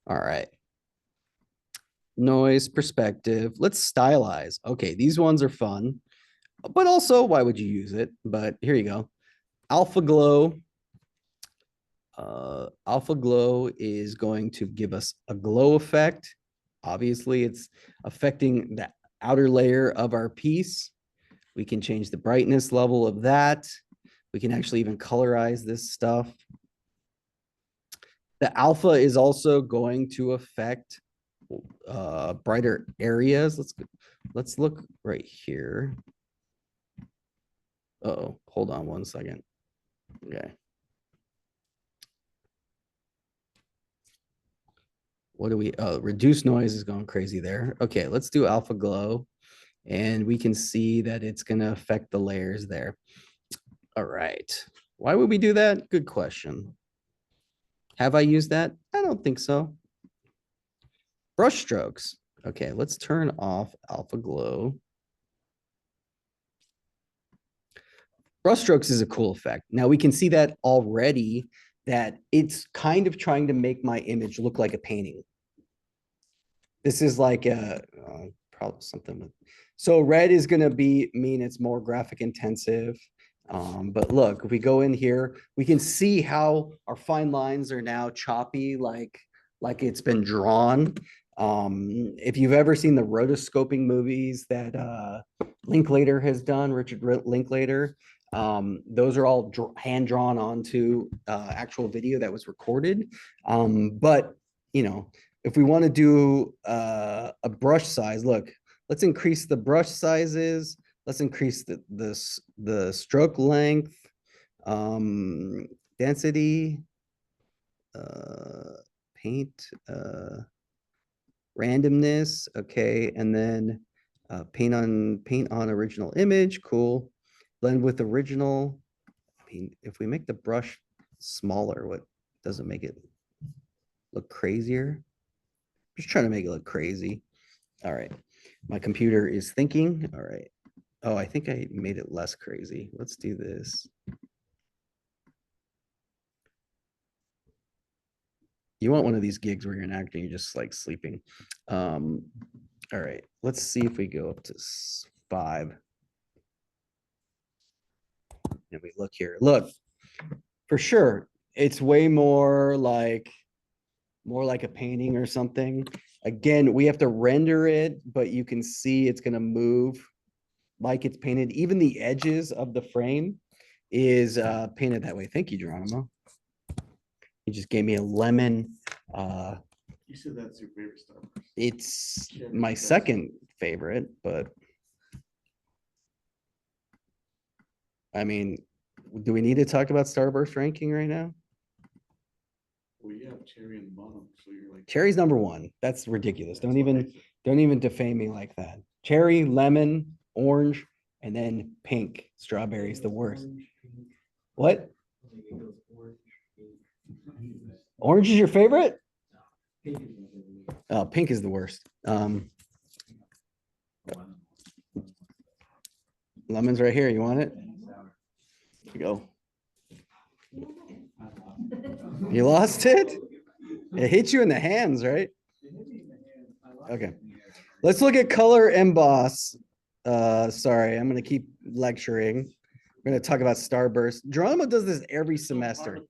All right. Noise, perspective. Let's stylize. Okay, these ones are fun, but also why would you use it? But here you go. Alpha Glow. Alpha Glow is going to give us a glow effect. Obviously, it's affecting the outer layer of our piece. We can change the brightness level of that. We can actually even colorize this stuff. The alpha is also going to affect brighter areas. Let's look right here. Uh-oh, hold on one second. Okay. What do we, reduce noise is going crazy there. Okay, let's do Alpha Glow. And we can see that it's going to affect the layers there. All right. Why would we do that? Good question. Have I used that? I don't think so. Brush strokes. Okay, let's turn off Alpha Glow. Brush strokes is a cool effect. Now we can see that already, that it's kind of trying to make my image look like a painting. This is like a probably something with, so red is going to mean it's more graphic intensive. But look, if we go in here, we can see how our fine lines are now choppy, like it's been drawn. If you've ever seen the rotoscoping movies that Linklater has done, Richard Linklater, those are all hand drawn onto actual video that was recorded. But you know, if we want to do a brush size, look, let's increase the brush sizes. Let's increase the stroke length, density, paint, randomness. Okay, and then paint on original image. Cool. Blend with original. I mean, if we make the brush smaller, what doesn't make it look crazier? Just trying to make it look crazy. All right, my computer is thinking. All right. Oh, I think I made it less crazy. Let's do this. You want one of these gigs where you're an actor, you're just like sleeping. All right, let's see if we go up to 5. And we look here. Look, for sure, it's way more like a painting or something. Again, we have to render it, but you can see it's gonna move like it's painted. Even the edges of the frame is painted that way. Thank you, Geronimo. You just gave me a lemon. You said that's your favorite Star Wars. It's my second favorite, but I mean, do we need to talk about Starburst ranking right now? Well, you have Cherry in the bottom, so you're like Cherry's number 1. That's ridiculous. Don't even Don't even defame me like that. Cherry, lemon, orange, and then pink. Strawberry is the worst. What? Orange is your favorite? Oh, pink is the worst. Lemon's right here. You want it? Here you go. You lost it? It hit you in the hands, right? Okay. Let's look at color emboss. Sorry, I'm gonna keep lecturing. We're gonna talk about Starburst. Geronimo does this every semester.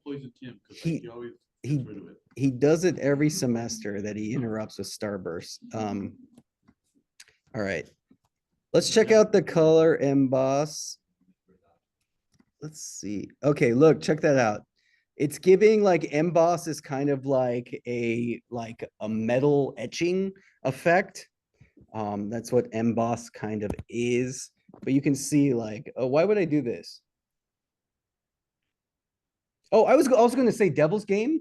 He does it every semester that he interrupts with Starburst. All right. Let's check out the color emboss. Let's see. Okay, look, check that out. It's giving like emboss is kind of like a metal etching effect. That's what emboss kind of is. But you can see like, oh, why would I do this? Oh, I was also going to say Devil's Game.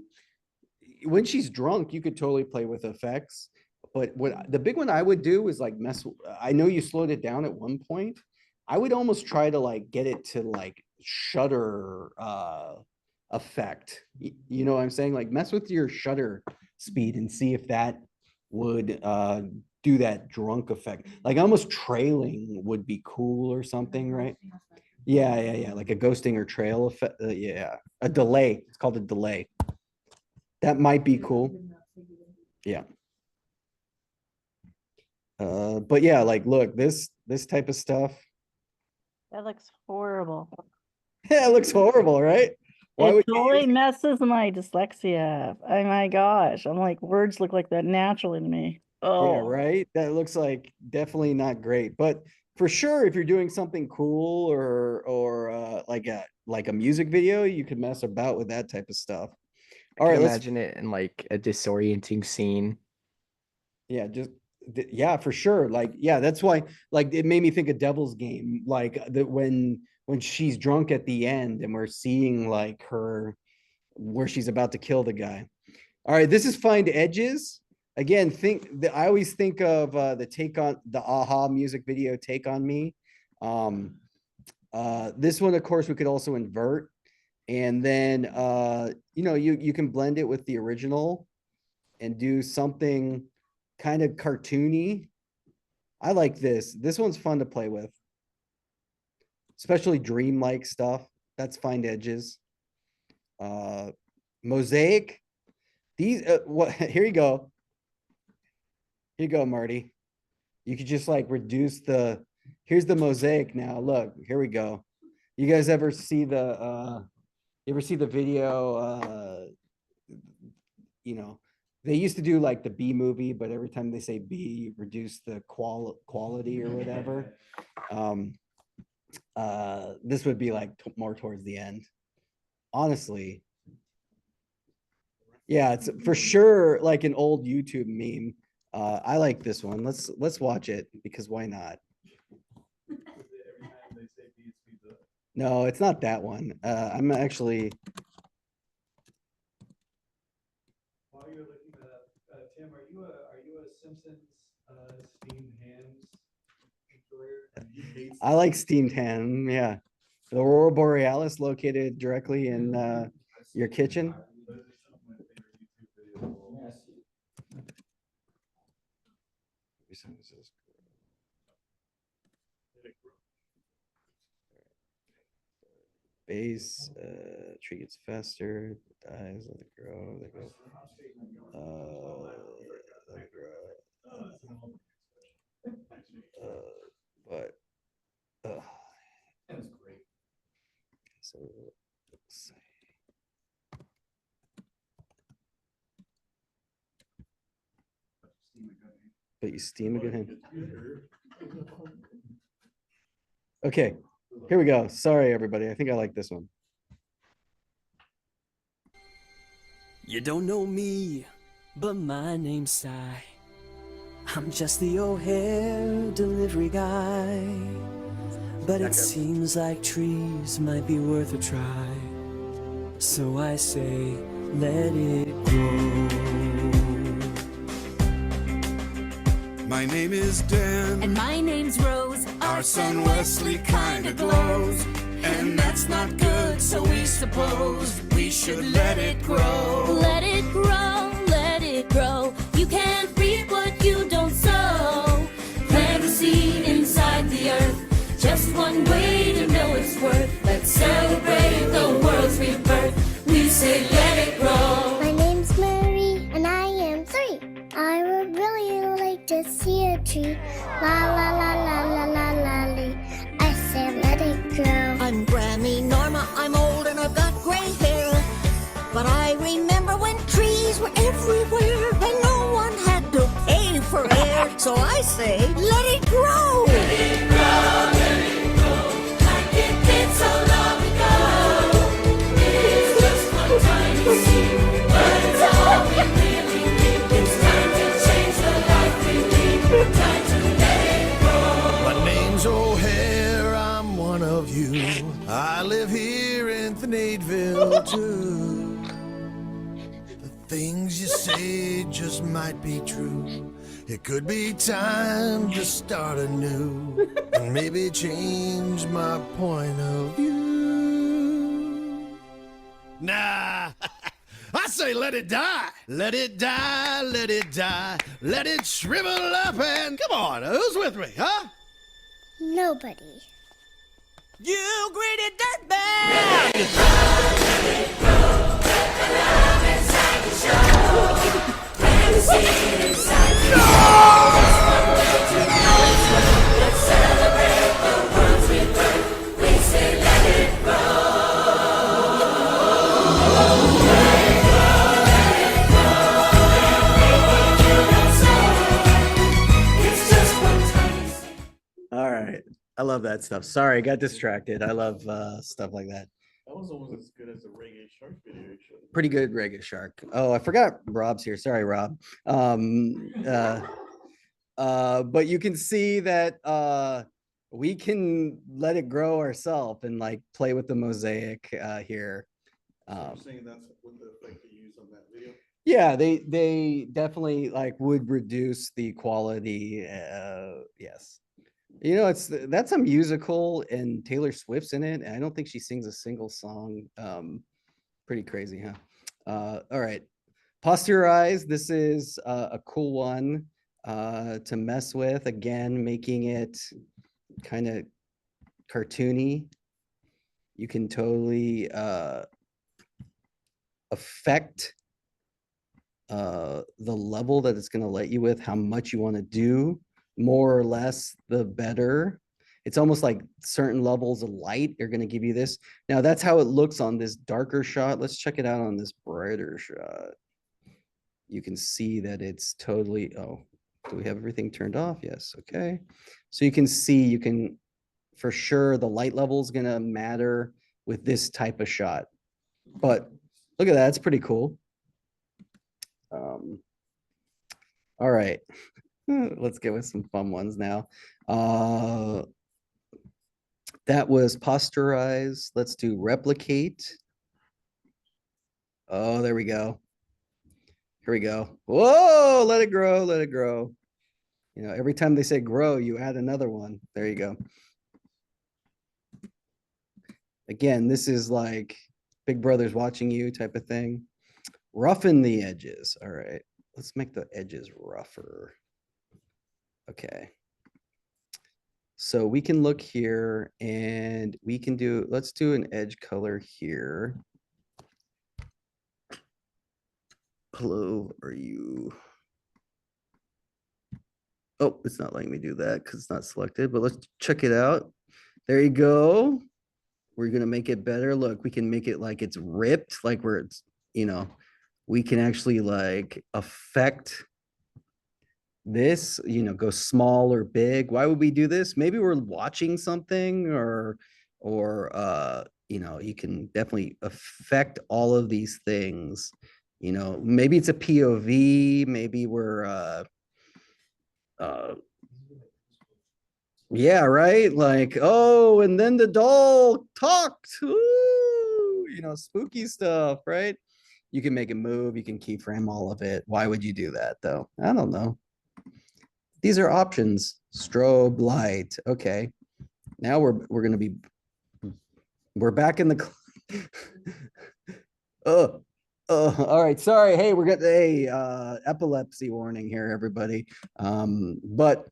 When she's drunk, you could totally play with effects. But what the big one I would do is like I know you slowed it down at one point. I would almost try to like get it to like shutter effect. You know what I'm saying? Like mess with your shutter speed and see if that would do that drunk effect. Like almost trailing would be cool or something, right? Yeah. Like a ghosting or trail effect. Yeah, a delay. It's called a delay. That might be cool. Yeah. But yeah, like look, this type of stuff. That looks horrible. Yeah, it looks horrible, right? Why It would you totally use- messes my dyslexia. Oh my gosh. I'm like, words look like that naturally to me. Oh, Yeah, right. That looks like definitely not great. But for sure, if you're doing something cool or like a music video, you could mess about with that type of stuff. All right, let's Imagine it in like a disorienting scene. yeah, yeah, for sure. Like, yeah, that's why like it made me think of Devil's Game. Like that when she's drunk at the end and we're seeing like her where she's about to kill the guy. All right, this is Find Edges. Again, I always think of the Take On the Aha music video Take On Me. This one, of course, we could also invert. And then you know, you can blend it with the original and do something kind of cartoony. I like this. This one's fun to play with. Especially dreamlike stuff. That's Find Edges. Mosaic. These what here you go. Here you go, Marty. You could just like reduce here's the mosaic now. Look, here we go. You guys ever see the video you know, they used to do like the B movie, but every time they say B, you reduce the quality or whatever. This would be like more towards the end. Honestly. Yeah, it's for sure like an old YouTube meme. I like this one. Let's watch it because why not? No, it's not that one. I'm actually. While you're looking that up, Tim, are you a Simpsons steamed hams enjoyer? I like steamed ham. Yeah, the Aurora Borealis located directly in your kitchen. Base tree gets faster, dies, let it grow, let it go. Let it grow. But That's great. so let's see. But you steam a good hand. Okay, here we go. Sorry, everybody. I think I like this one. You don't know me, but my name's Cy. I'm just the O'Hare delivery guy. But it seems like trees might be worth a try. So I say, let it grow. My name is Dan. And my name's Rose. Our son Wesley kinda glows. And that's not good, so we suppose we should let it grow. Let it grow, let it grow. You can't reap what you don't sow. Plant a seed inside the earth. Just one way to know its worth. Let's celebrate the world's rebirth. We say let it grow. My name's Mary and I am 3. I would really like to see a tree. La la la la la la la lee. I say let it grow. I'm Grammy Norma, I'm old and I've got gray hair. But I remember when trees were everywhere and no one had to pay for air. So I say, let it grow. Let it grow, let it grow. Like it did so long ago. It's just one tiny seed, but it's all we really need. It's time to change the life we lead. Time to let it grow. My name's O'Hare, I'm one of you. I live here in Thneedville too. The things you say just might be true. It could be time to start anew and maybe change my point of view. Nah, I say let it die. Let it die, let it die. Let it shrivel up and come on, who's with me, huh? Nobody. You greedy dirtbag! All right. I love that stuff. Sorry, I got distracted. I love stuff like that. That was almost as good as the Reggae Shark video you showed. Pretty good, Reggae Shark. Oh, I forgot Rob's here. Sorry, Rob. But you can see that we can let it grow ourselves and like play with the mosaic here. You're saying that's what the effect they use on that video? Yeah, they definitely like would reduce the quality. Yes. You know, that's a musical and Taylor Swift's in it. And I don't think she sings a single song. Pretty crazy, huh? All right. Posterize. This is a cool one to mess with. Again, making it kind of cartoony. You can totally affect the level that it's going to let you with, how much you want to do. More or less, the better. It's almost like certain levels of light are going to give you this. Now, that's how it looks on this darker shot. Let's check it out on this brighter shot. You can see that it's totally, oh, do we have everything turned off? Yes, okay. So you can see, you can, for sure, the light level is going to matter with this type of shot. But look at that, it's pretty cool. All right. Let's get with some fun ones now. That was posterize. Let's do replicate. Oh, there we go. Here we go. Whoa, let it grow, let it grow. You know, every time they say grow, you add another one. There you go. Again, this is like Big Brother's watching you type of thing. Roughen the edges. All right, let's make the edges rougher. Okay. So we can look here and we can do, let's do an edge color here. Hello, are you? Oh, it's not letting me do that because it's not selected, but let's check it out. There you go. We're going to make it better. Look, we can make it like it's ripped, like where it's, you know, we can actually like affect this, you know, go small or big. Why would we do this? Maybe we're watching something or you know, you can definitely affect all of these things. You know, maybe it's a POV, maybe we're yeah, right, like, oh, and then the doll talked. Ooh, you know, spooky stuff, right? You can make it move, you can keyframe all of it. Why would you do that though? I don't know. These are options. Strobe light. Okay. Now we're gonna be we're back in the all right, sorry. Hey, we're getting a epilepsy warning here, everybody. But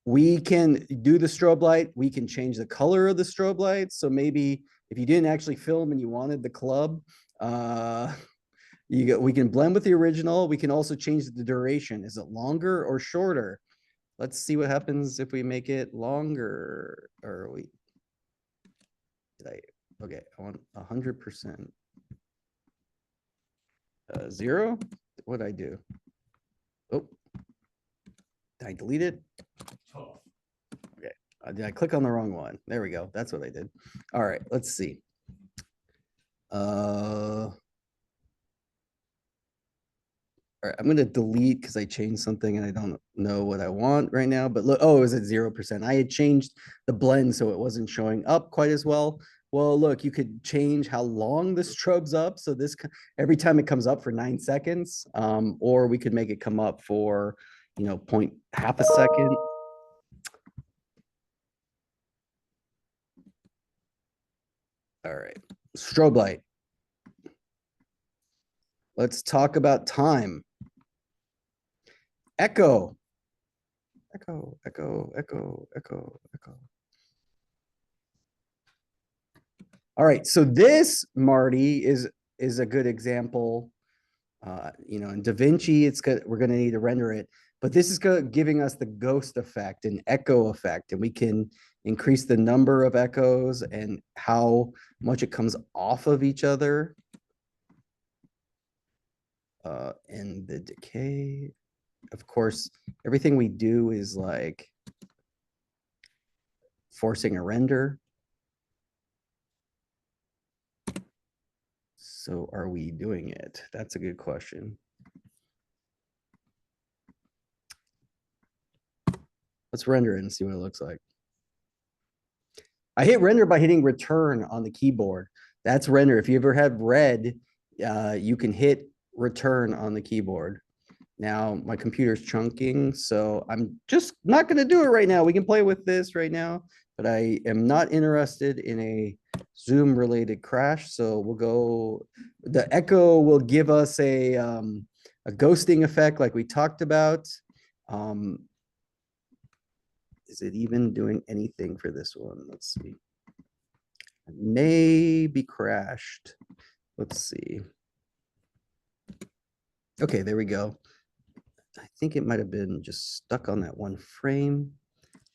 we can do the strobe light. We can change the color of the strobe light. So maybe if you didn't actually film and you wanted the club, we can blend with the original. We can also change the duration. Is it longer or shorter? Let's see what happens if we make it longer. Or okay, I want 100%. 0. What'd I do? Oh, did I delete it? Okay, did I click on the wrong one? There we go. That's what I did. All right, let's see. All right, I'm gonna delete because I changed something and I don't know what I want right now. But look, oh, it was at 0%. I had changed the blend so it wasn't showing up quite as well. Well, look, you could change how long the strobe's up. So this every time it comes up for 9 seconds, or we could make it come up for, you know, half a second. All right, strobe light. Let's talk about time. Echo. Echo, echo, echo, echo, echo. All right, so this, Marty, is a good example. You know, in DaVinci, we're gonna need to render it, but this is giving us the ghost effect and echo effect, and we can increase the number of echoes and how much it comes off of each other. And the decay, of course, everything we do is like forcing a render. So are we doing it? That's a good question. Let's render it and see what it looks like. I hit render by hitting return on the keyboard. That's render. If you ever have red, you can hit return on the keyboard. Now my computer's chunking, so I'm just not going to do it right now. We can play with this right now, but I am not interested in a Zoom related crash. So we'll go, the echo will give us a ghosting effect like we talked about. Is it even doing anything for this one? Let's see. It may be crashed. Let's see. Okay, there we go. I think it might have been just stuck on that one frame.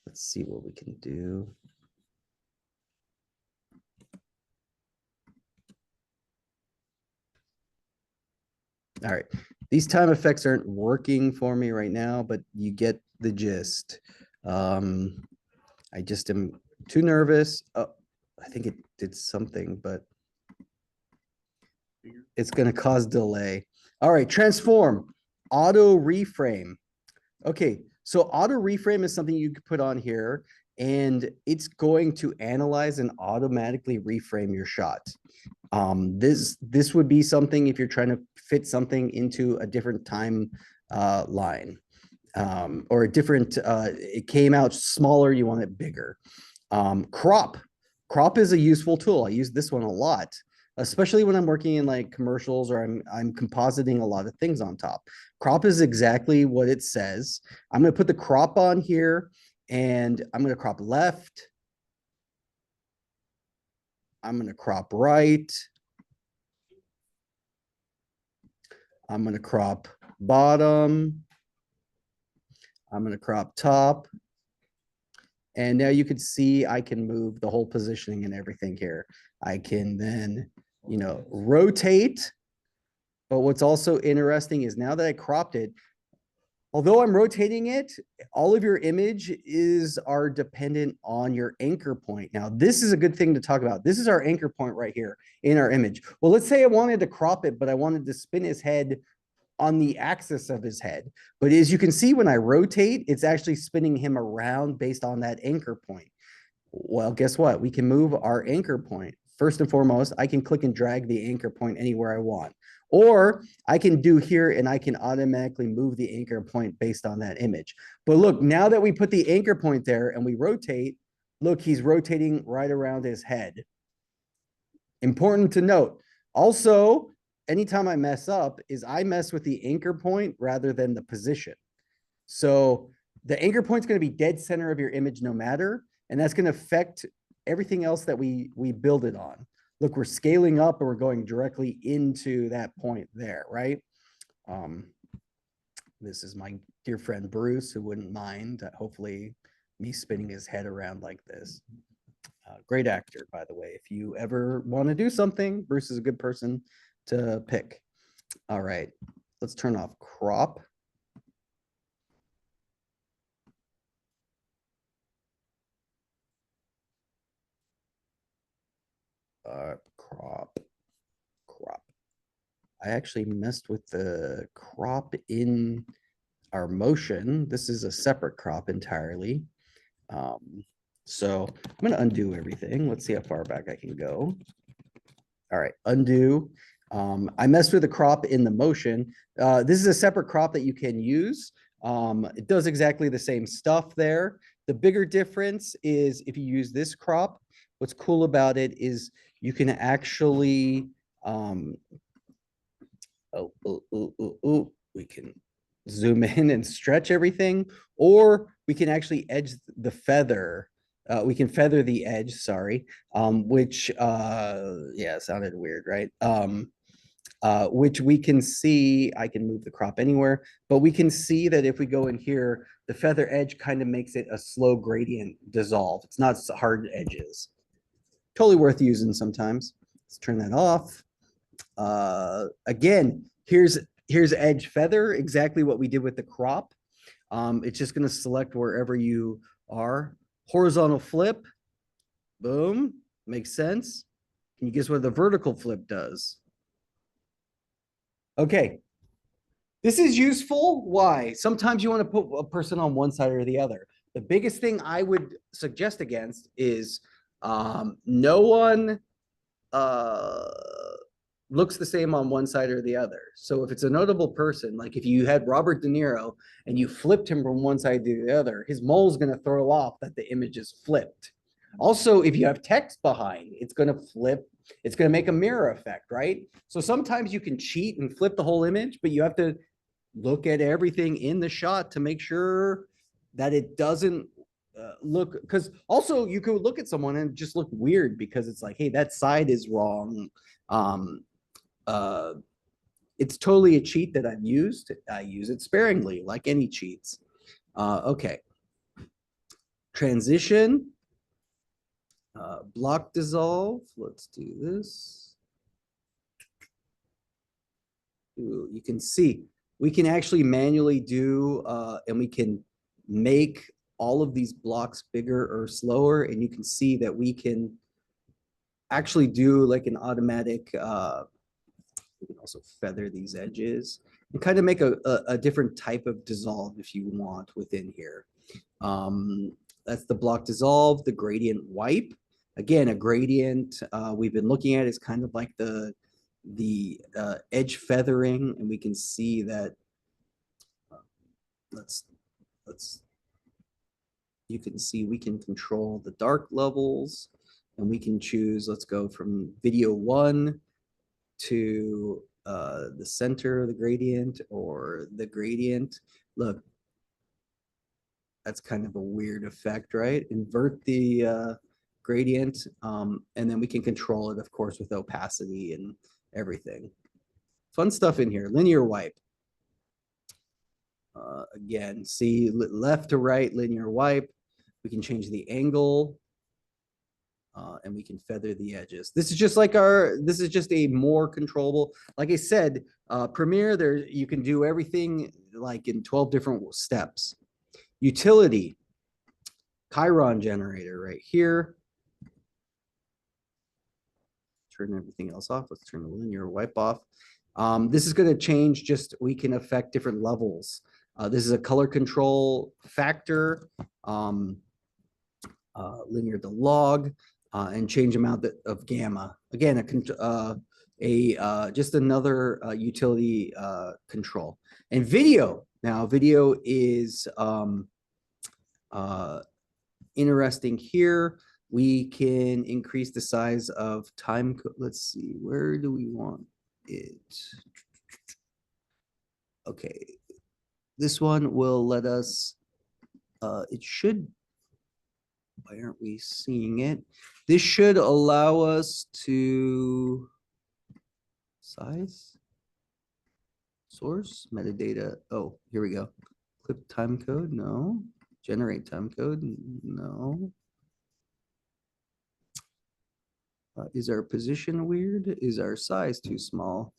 Let's see what we can do. All right, these time effects aren't working for me right now, but you get the gist. I just am too nervous. Oh, I think it did something, but it's going to cause delay. All right, transform, auto reframe. Okay, so auto reframe is something you could put on here, and it's going to analyze and automatically reframe your shot. This would be something if you're trying to fit something into a different time line, or a different, it came out smaller, you want it bigger. Crop is a useful tool. I use this one a lot, especially when I'm working in like commercials or I'm compositing a lot of things on top. Crop is exactly what it says. I'm going to put the crop on here, and I'm going to crop left. I'm going to crop right. I'm going to crop bottom. I'm going to crop top. And now you can see I can move the whole positioning and everything here. I can then, you know, rotate. But what's also interesting is now that I cropped it, although I'm rotating it, all of your image are dependent on your anchor point. Now, this is a good thing to talk about. This is our anchor point right here in our image. Well, let's say I wanted to crop it, but I wanted to spin his head on the axis of his head. But as you can see, when I rotate, it's actually spinning him around based on that anchor point. Well, guess what? We can move our anchor point. First and foremost, I can click and drag the anchor point anywhere I want. Or I can do here and I can automatically move the anchor point based on that image. But look, now that we put the anchor point there and we rotate, look, he's rotating right around his head. Important to note. Also, anytime I mess up is I mess with the anchor point rather than the position. So the anchor point is going to be dead center of your image no matter, and that's going to affect everything else that we build it on. Look, we're scaling up and we're going directly into that point there, right? This is my dear friend Bruce, who wouldn't mind, hopefully, me spinning his head around like this. Great actor, by the way. If you ever want to do something, Bruce is a good person to pick. All right, let's turn off crop. Crop. I actually messed with the crop in our motion. This is a separate crop entirely. So I'm going to undo everything. Let's see how far back I can go. All right, undo. I messed with the crop in the motion. This is a separate crop that you can use. It does exactly the same stuff there. The bigger difference is if you use this crop, what's cool about it is you can actually, we can zoom in and stretch everything, or we can actually edge the feather. We can feather the edge, sorry, which, yeah, sounded weird, right? Which we can see, I can move the crop anywhere, but we can see that if we go in here, the feather edge kind of makes it a slow gradient dissolve. It's not hard edges. Totally worth using sometimes. Let's turn that off. Again, here's edge feather, exactly what we did with the crop. It's just going to select wherever you are. Horizontal flip, boom, makes sense. Can you guess what the vertical flip does? Okay, this is useful. Why? Sometimes you want to put a person on one side or the other. The biggest thing I would suggest against is no one looks the same on one side or the other. So if it's a notable person, like if you had Robert De Niro and you flipped him from one side to the other, his mole is going to throw off that the image is flipped. Also, if you have text behind, it's going to flip. It's going to make a mirror effect, right? So sometimes you can cheat and flip the whole image, but you have to look at everything in the shot to make sure that it doesn't look, because also you could look at someone and just look weird because it's like, hey, that side is wrong. It's totally a cheat that I've used. I use it sparingly, like any cheats. Okay. Transition. Block dissolve. Let's do this. Ooh, you can see we can actually manually do, and we can make all of these blocks bigger or slower. And you can see that we can actually do like an automatic, we can also feather these edges and kind of make a different type of dissolve if you want within here. That's the block dissolve, the gradient wipe. Again, a gradient we've been looking at is kind of like the edge feathering, and we can see that. You can see we can control the dark levels, and we can choose. Let's go from video 1 to the center of the gradient or the gradient. Look, that's kind of a weird effect, right? Invert the gradient, and then we can control it, of course, with opacity and everything. Fun stuff in here. Linear wipe. Again, see left to right, linear wipe. We can change the angle, and we can feather the edges. This is just like this is just a more controllable. Like I said, Premiere, there you can do everything like in 12 different steps. Utility, Chiron generator right here. Turn everything else off. Let's turn the linear wipe off. This is going to change, just we can affect different levels. This is a color control factor, linear to log, and change amount of gamma. Again, just another utility control. And video, now video is interesting here. We can increase the size of time. Let's see, where do we want it? Okay, this one will let us, it should, why aren't we seeing it? This should allow us to size, source, metadata. Oh, here we go. Clip time code, no. Generate time code, no. Is our position weird? Is our size too small?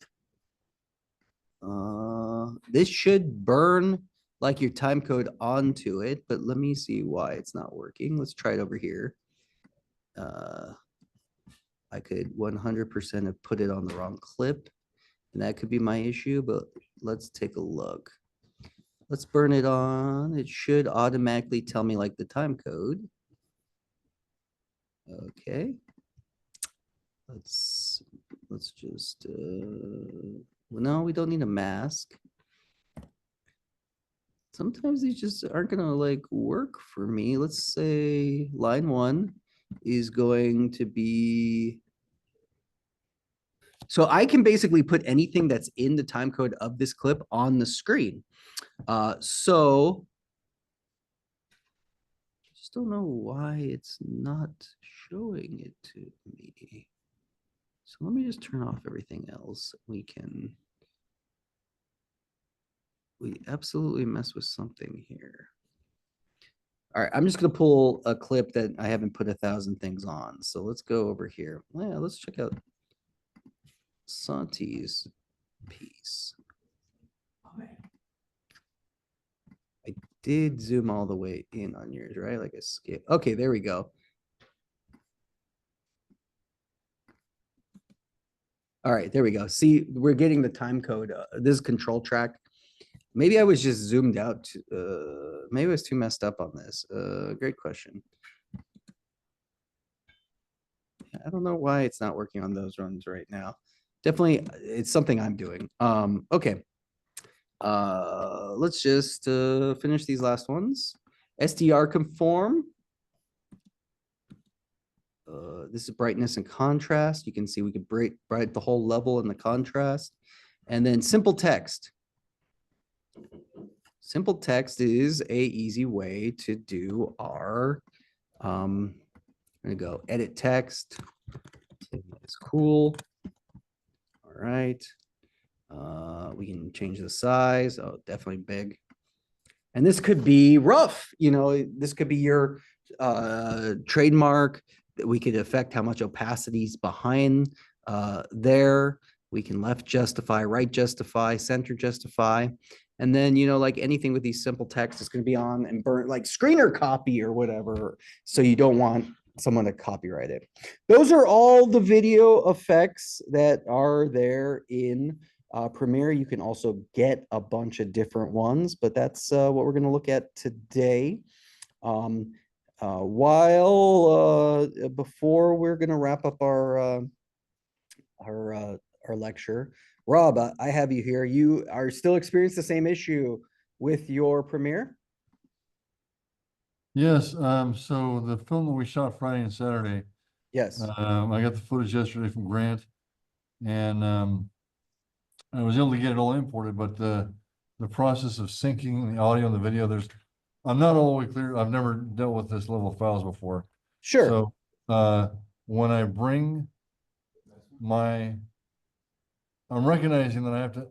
This should burn like your time code onto it, but let me see why it's not working. Let's try it over here. I could 100% have put it on the wrong clip, and that could be my issue, but let's take a look. Let's burn it on. It should automatically tell me like the time code. Okay. Let's just, well, no, we don't need a mask. Sometimes these just aren't gonna like work for me. Let's say line 1 is going to be, so I can basically put anything that's in the time code of this clip on the screen. So I just don't know why it's not showing it to me. So let me just turn off everything else. We absolutely mess with something here. All right, I'm just gonna pull a clip that I haven't put 1,000 things on. So let's go over here. Yeah, let's check out Santi's piece. I did zoom all the way in on yours, right? Like a scale. Okay, there we go. All right, there we go. See, we're getting the time code. This is control track. Maybe I was just zoomed out. Maybe I was too messed up on this. Great question. I don't know why it's not working on those runs right now. Definitely, it's something I'm doing. Okay. Let's just finish these last ones. SDR conform. This is brightness and contrast. You can see we could bright the whole level in the contrast. And then simple text. Simple text is a easy way to do our, I'm gonna go edit text. It's cool. All right. We can change the size. Oh, definitely big. And this could be rough. You know, this could be your trademark. That we could affect how much opacity is behind there. We can left justify, right justify, center justify. And then, you know, like anything with these simple text is going to be on and burn like screener copy or whatever. So you don't want someone to copyright it. Those are all the video effects that are there in Premiere. You can also get a bunch of different ones, but that's what we're going to look at today. Before we're going to wrap up our lecture, Rob, I have you here. You are still experiencing the same issue with your Premiere? Yes, so the film that we shot Friday and Saturday. Yes. I got the footage yesterday from Grant, and I was able to get it all imported, but the process of syncing the audio and the video, I'm not all the way clear. I've never dealt with this level of files before. Sure. So when I bring I'm recognizing that I have to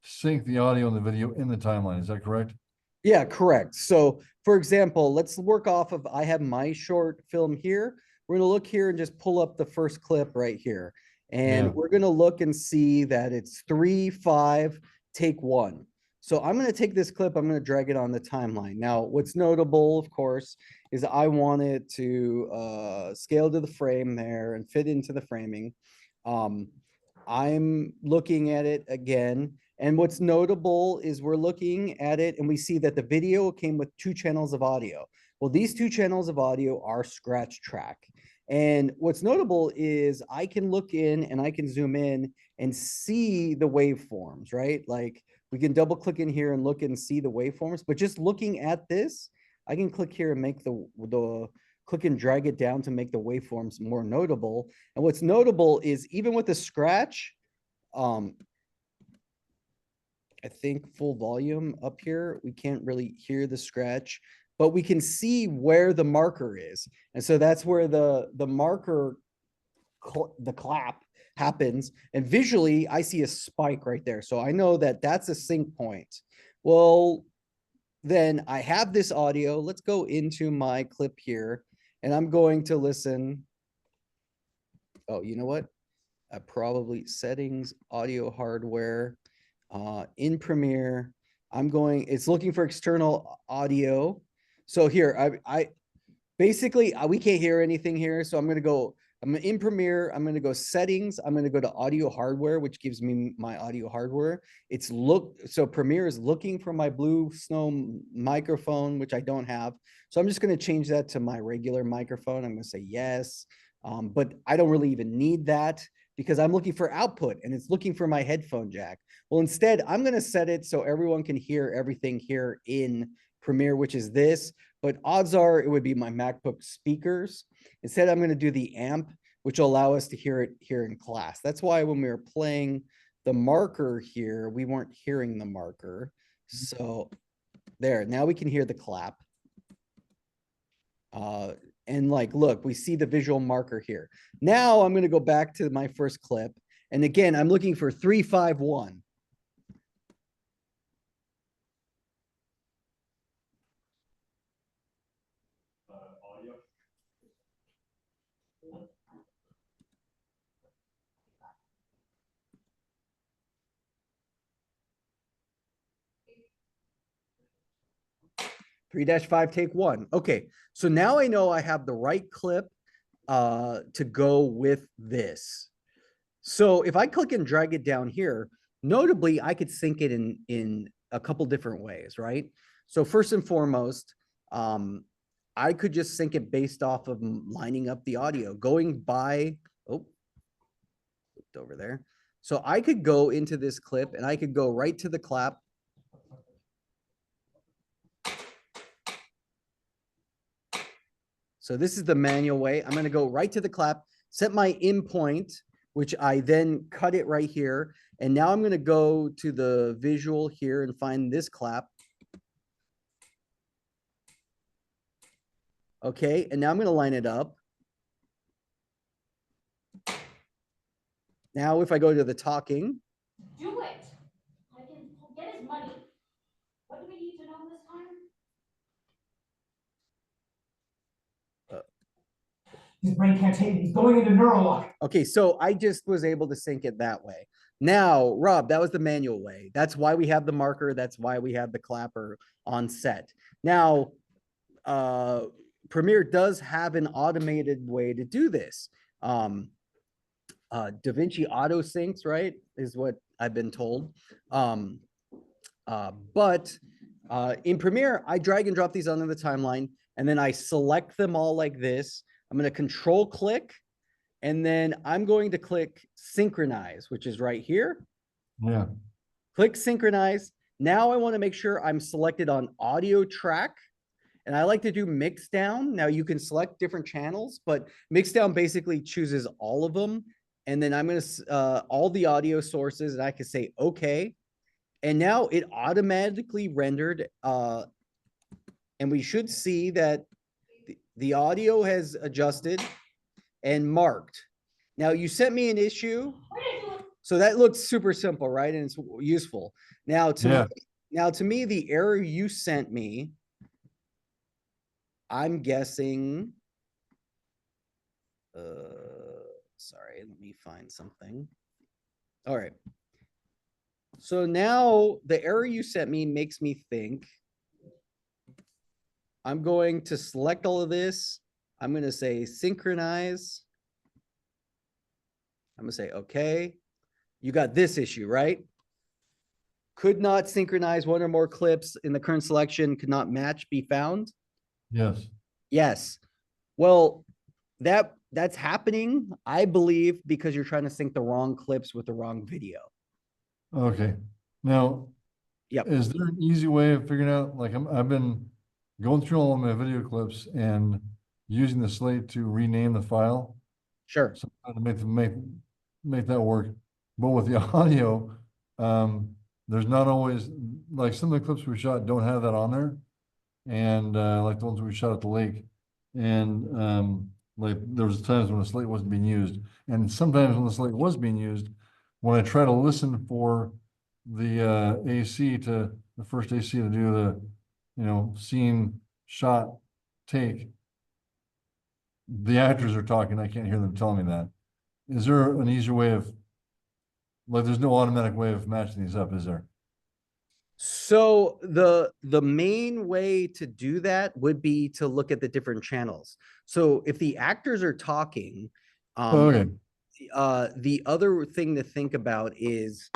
sync the audio and the video in the timeline. Is that correct? Yeah, correct. So for example, let's work off of, I have my short film here. We're going to look here and just pull up the first clip right here. And we're going to look and see that it's 3-5, take 1. So I'm going to take this clip, I'm going to drag it on the timeline. Now, what's notable, of course, is I want it to scale to the frame there and fit into the framing. I'm looking at it again. And what's notable is we're looking at it and we see that the video came with 2 channels of audio. Well, these 2 channels of audio are scratch track. And what's notable is I can look in and I can zoom in and see the waveforms, right? Like we can double click in here and look and see the waveforms, but just looking at this, I can click here and make the click and drag it down to make the waveforms more notable. And what's notable is even with the scratch, I think full volume up here, we can't really hear the scratch, but we can see where the marker is. And so that's where the marker, the clap happens. And visually, I see a spike right there. So I know that that's a sync point. Well, then I have this audio. Let's go into my clip here and I'm going to listen. Oh, you know what? Probably settings, audio hardware, in Premiere. It's looking for external audio. So here, I basically, we can't hear anything here. So I'm in Premiere, I'm gonna go settings, I'm gonna go to audio hardware, which gives me my audio hardware. So Premiere is looking for my Blue Snow microphone, which I don't have. So I'm just gonna change that to my regular microphone. I'm gonna say yes, but I don't really even need that because I'm looking for output and it's looking for my headphone jack. Well, instead, I'm gonna set it so everyone can hear everything here in Premiere, which is this, but odds are it would be my MacBook speakers. Instead, I'm going to do the amp, which will allow us to hear it here in class. That's why when we were playing the marker here, we weren't hearing the marker. So there, now we can hear the clap. And like, look, we see the visual marker here. Now I'm going to go back to my first clip. And again, I'm looking for 351. Audio. 3-5 take 1. Okay, so now I know I have the right clip to go with this. So if I click and drag it down here, notably, I could sync it in a couple different ways, right? So first and foremost, I could just sync it based off of lining up the audio, going by, oh, flipped over there. So I could go into this clip and I could go right to the clap. So this is the manual way. I'm going to go right to the clap, set my in point, which I then cut it right here. And now I'm going to go to the visual here and find this clap. Okay, and now I'm going to line it up. Now if I go to the talking. Do it. I can get his money. What do we need to know this time? His brain can't take it. He's going into neurolock. Okay, so I just was able to sync it that way. Now, Rob, that was the manual way. That's why we have the marker. That's why we have the clapper on set. Now, Premiere does have an automated way to do this. DaVinci auto syncs, right, is what I've been told. But in Premiere, I drag and drop these onto the timeline, and then I select them all like this. I'm going to control click, and then I'm going to click synchronize, which is right here. Yeah. Click synchronize. Now I want to make sure I'm selected on audio track. And I like to do mix down. Now you can select different channels, but mix down basically chooses all of them. And then I'm going to, all the audio sources, and I can say, okay. And now it automatically rendered, and we should see that the audio has adjusted and marked. Now you sent me an issue. So that looks super simple, right? And it's useful. Now to me, the error you sent me, I'm guessing, sorry, let me find something. All right. So now the error you sent me makes me think I'm going to select all of this. I'm going to say synchronize. I'm going to say, okay, you got this issue, right? Could not synchronize one or more clips in the current selection, could not match be found. Yes. Yes. Well, that that's happening, I believe, because you're trying to sync the wrong clips with the wrong video. Okay, now. Yep. Is there an easy way of figuring out, like, I've been going through all of my video clips and using the slate to rename the file? Sure. So to make that work, but with the audio, there's not always, like, some of the clips we shot don't have that on there. And, like the ones we shot at the lake, and, like, there was times when the slate wasn't being used, and sometimes when the slate was being used, when I try to listen for the AC to the first AC to do the, scene shot take, the actors are talking, I can't hear them telling me that. Is there an easier way of, like, there's no automatic way of matching these up, is there? So the main way to do that would be to look at the different channels. So if the actors are talking, Okay. the other thing to think about is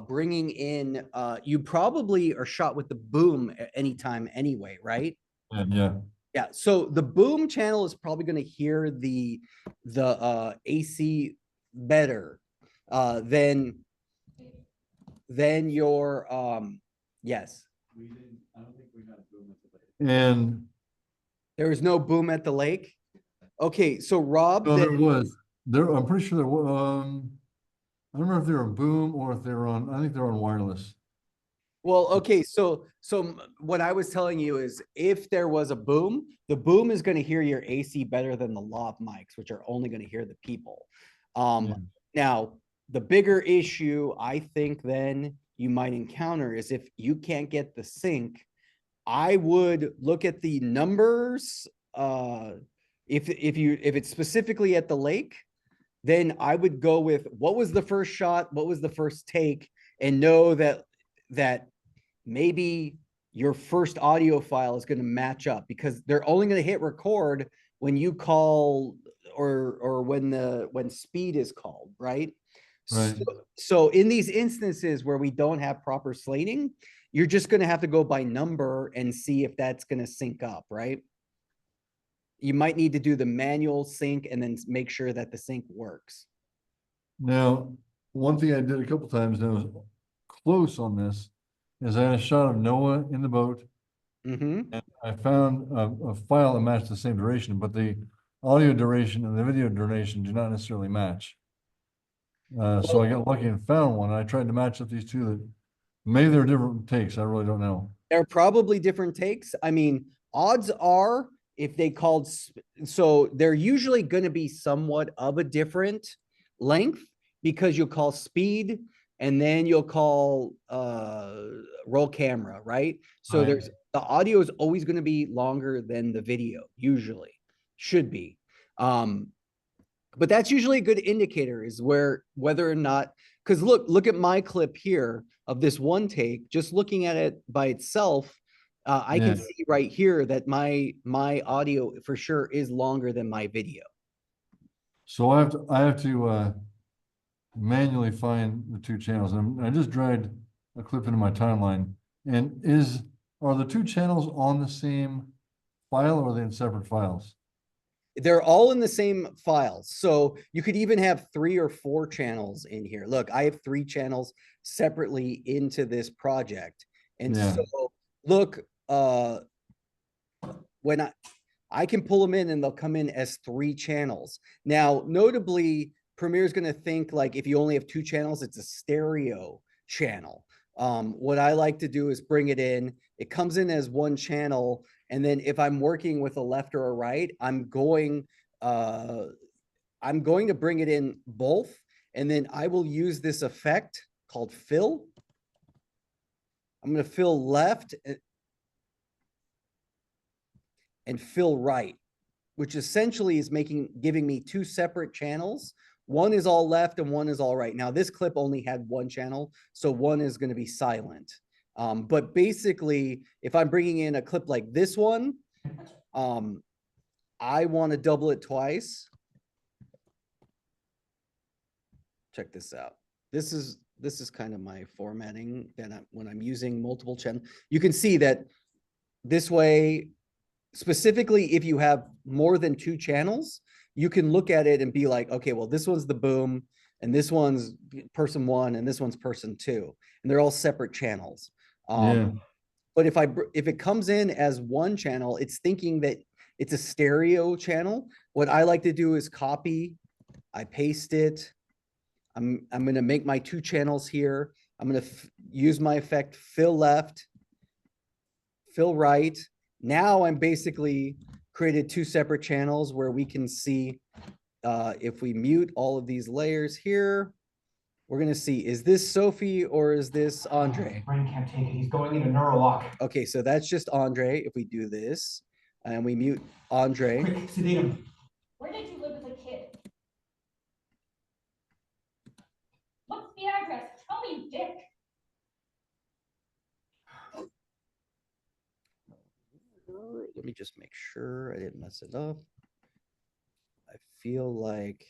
bringing in, you probably are shot with the boom at any time anyway, right? Yeah. Yeah, so the boom channel is probably going to hear the AC better than your yes. I don't think we had boom at the lake. And there was no boom at the lake. Okay, so Rob, no, there was. I'm pretty sure there was. I don't remember if they were on boom or if they were on. I think they're on wireless. Well, okay, so what I was telling you is if there was a boom, the boom is going to hear your AC better than the lav mics, which are only going to hear the people. Now, the bigger issue I think then you might encounter is if you can't get the sync, I would look at the numbers. If it's specifically at the lake, then I would go with what was the first shot, what was the first take, and know that maybe your first audio file is going to match up, because they're only going to hit record when you call or when speed is called, right? Right. So in these instances where we don't have proper slating, you're just going to have to go by number and see if that's going to sync up, right? You might need to do the manual sync and then make sure that the sync works. Now, one thing I did a couple times that was close on this is I had a shot of Noah in the boat. And I found a file that matched the same duration, but the audio duration and the video duration do not necessarily match. So I got lucky and found one. And I tried to match up these two that maybe they're different takes. I really don't know. They're probably different takes. I mean, odds are if they called, so they're usually going to be somewhat of a different length, because you'll call speed and then you'll call roll camera, right? So Right. there's the audio is always going to be longer than the video, usually should be. But that's usually a good indicator is whether or not, because look at my clip here of this one take, just looking at it by itself, I can see right here that my audio for sure is longer than my video. So I have to manually find the two channels. And I just dragged a clip into my timeline. And are the two channels on the same file, or are they in separate files? They're all in the same files. So you could even have 3 or 4 channels in here. Look, I have 3 channels separately into this project. And so look, when I can pull them in and they'll come in as 3 channels. Now, notably, Premiere is going to think like if you only have 2 channels, it's a stereo channel. What I like to do is bring it in. It comes in as 1 channel. And then if I'm working with a left or a right, I'm going to bring it in both. And then I will use this effect called fill. I'm going to fill left and fill right, which essentially is giving me 2 separate channels. One is all left and one is all right. Now this clip only had 1 channel, so one is going to be silent. But basically, if I'm bringing in a clip like this one, I want to double it twice. Check this out. This is kind of my formatting that when I'm using multiple channels. You can see that this way, specifically if you have more than 2 channels, you can look at it and be like, okay, well, this one's the boom, and this one's person one, and this one's person two, and they're all separate channels. Yeah. But if it comes in as one channel, it's thinking that it's a stereo channel. What I like to do is copy, I paste it. I'm gonna make my 2 channels here. I'm gonna use my effect fill left, fill right. Now I'm basically created 2 separate channels where we can see if we mute all of these layers here, we're gonna see, is this Sophie or is this Andre? Brain can't take it. He's going into neural lock. Okay, so that's just Andre. If we do this and we mute Andre. Quick, sedate him. Where did you live as a kid? What's the address? Tell me, Dick. Let me just make sure I didn't mess it up. I feel like,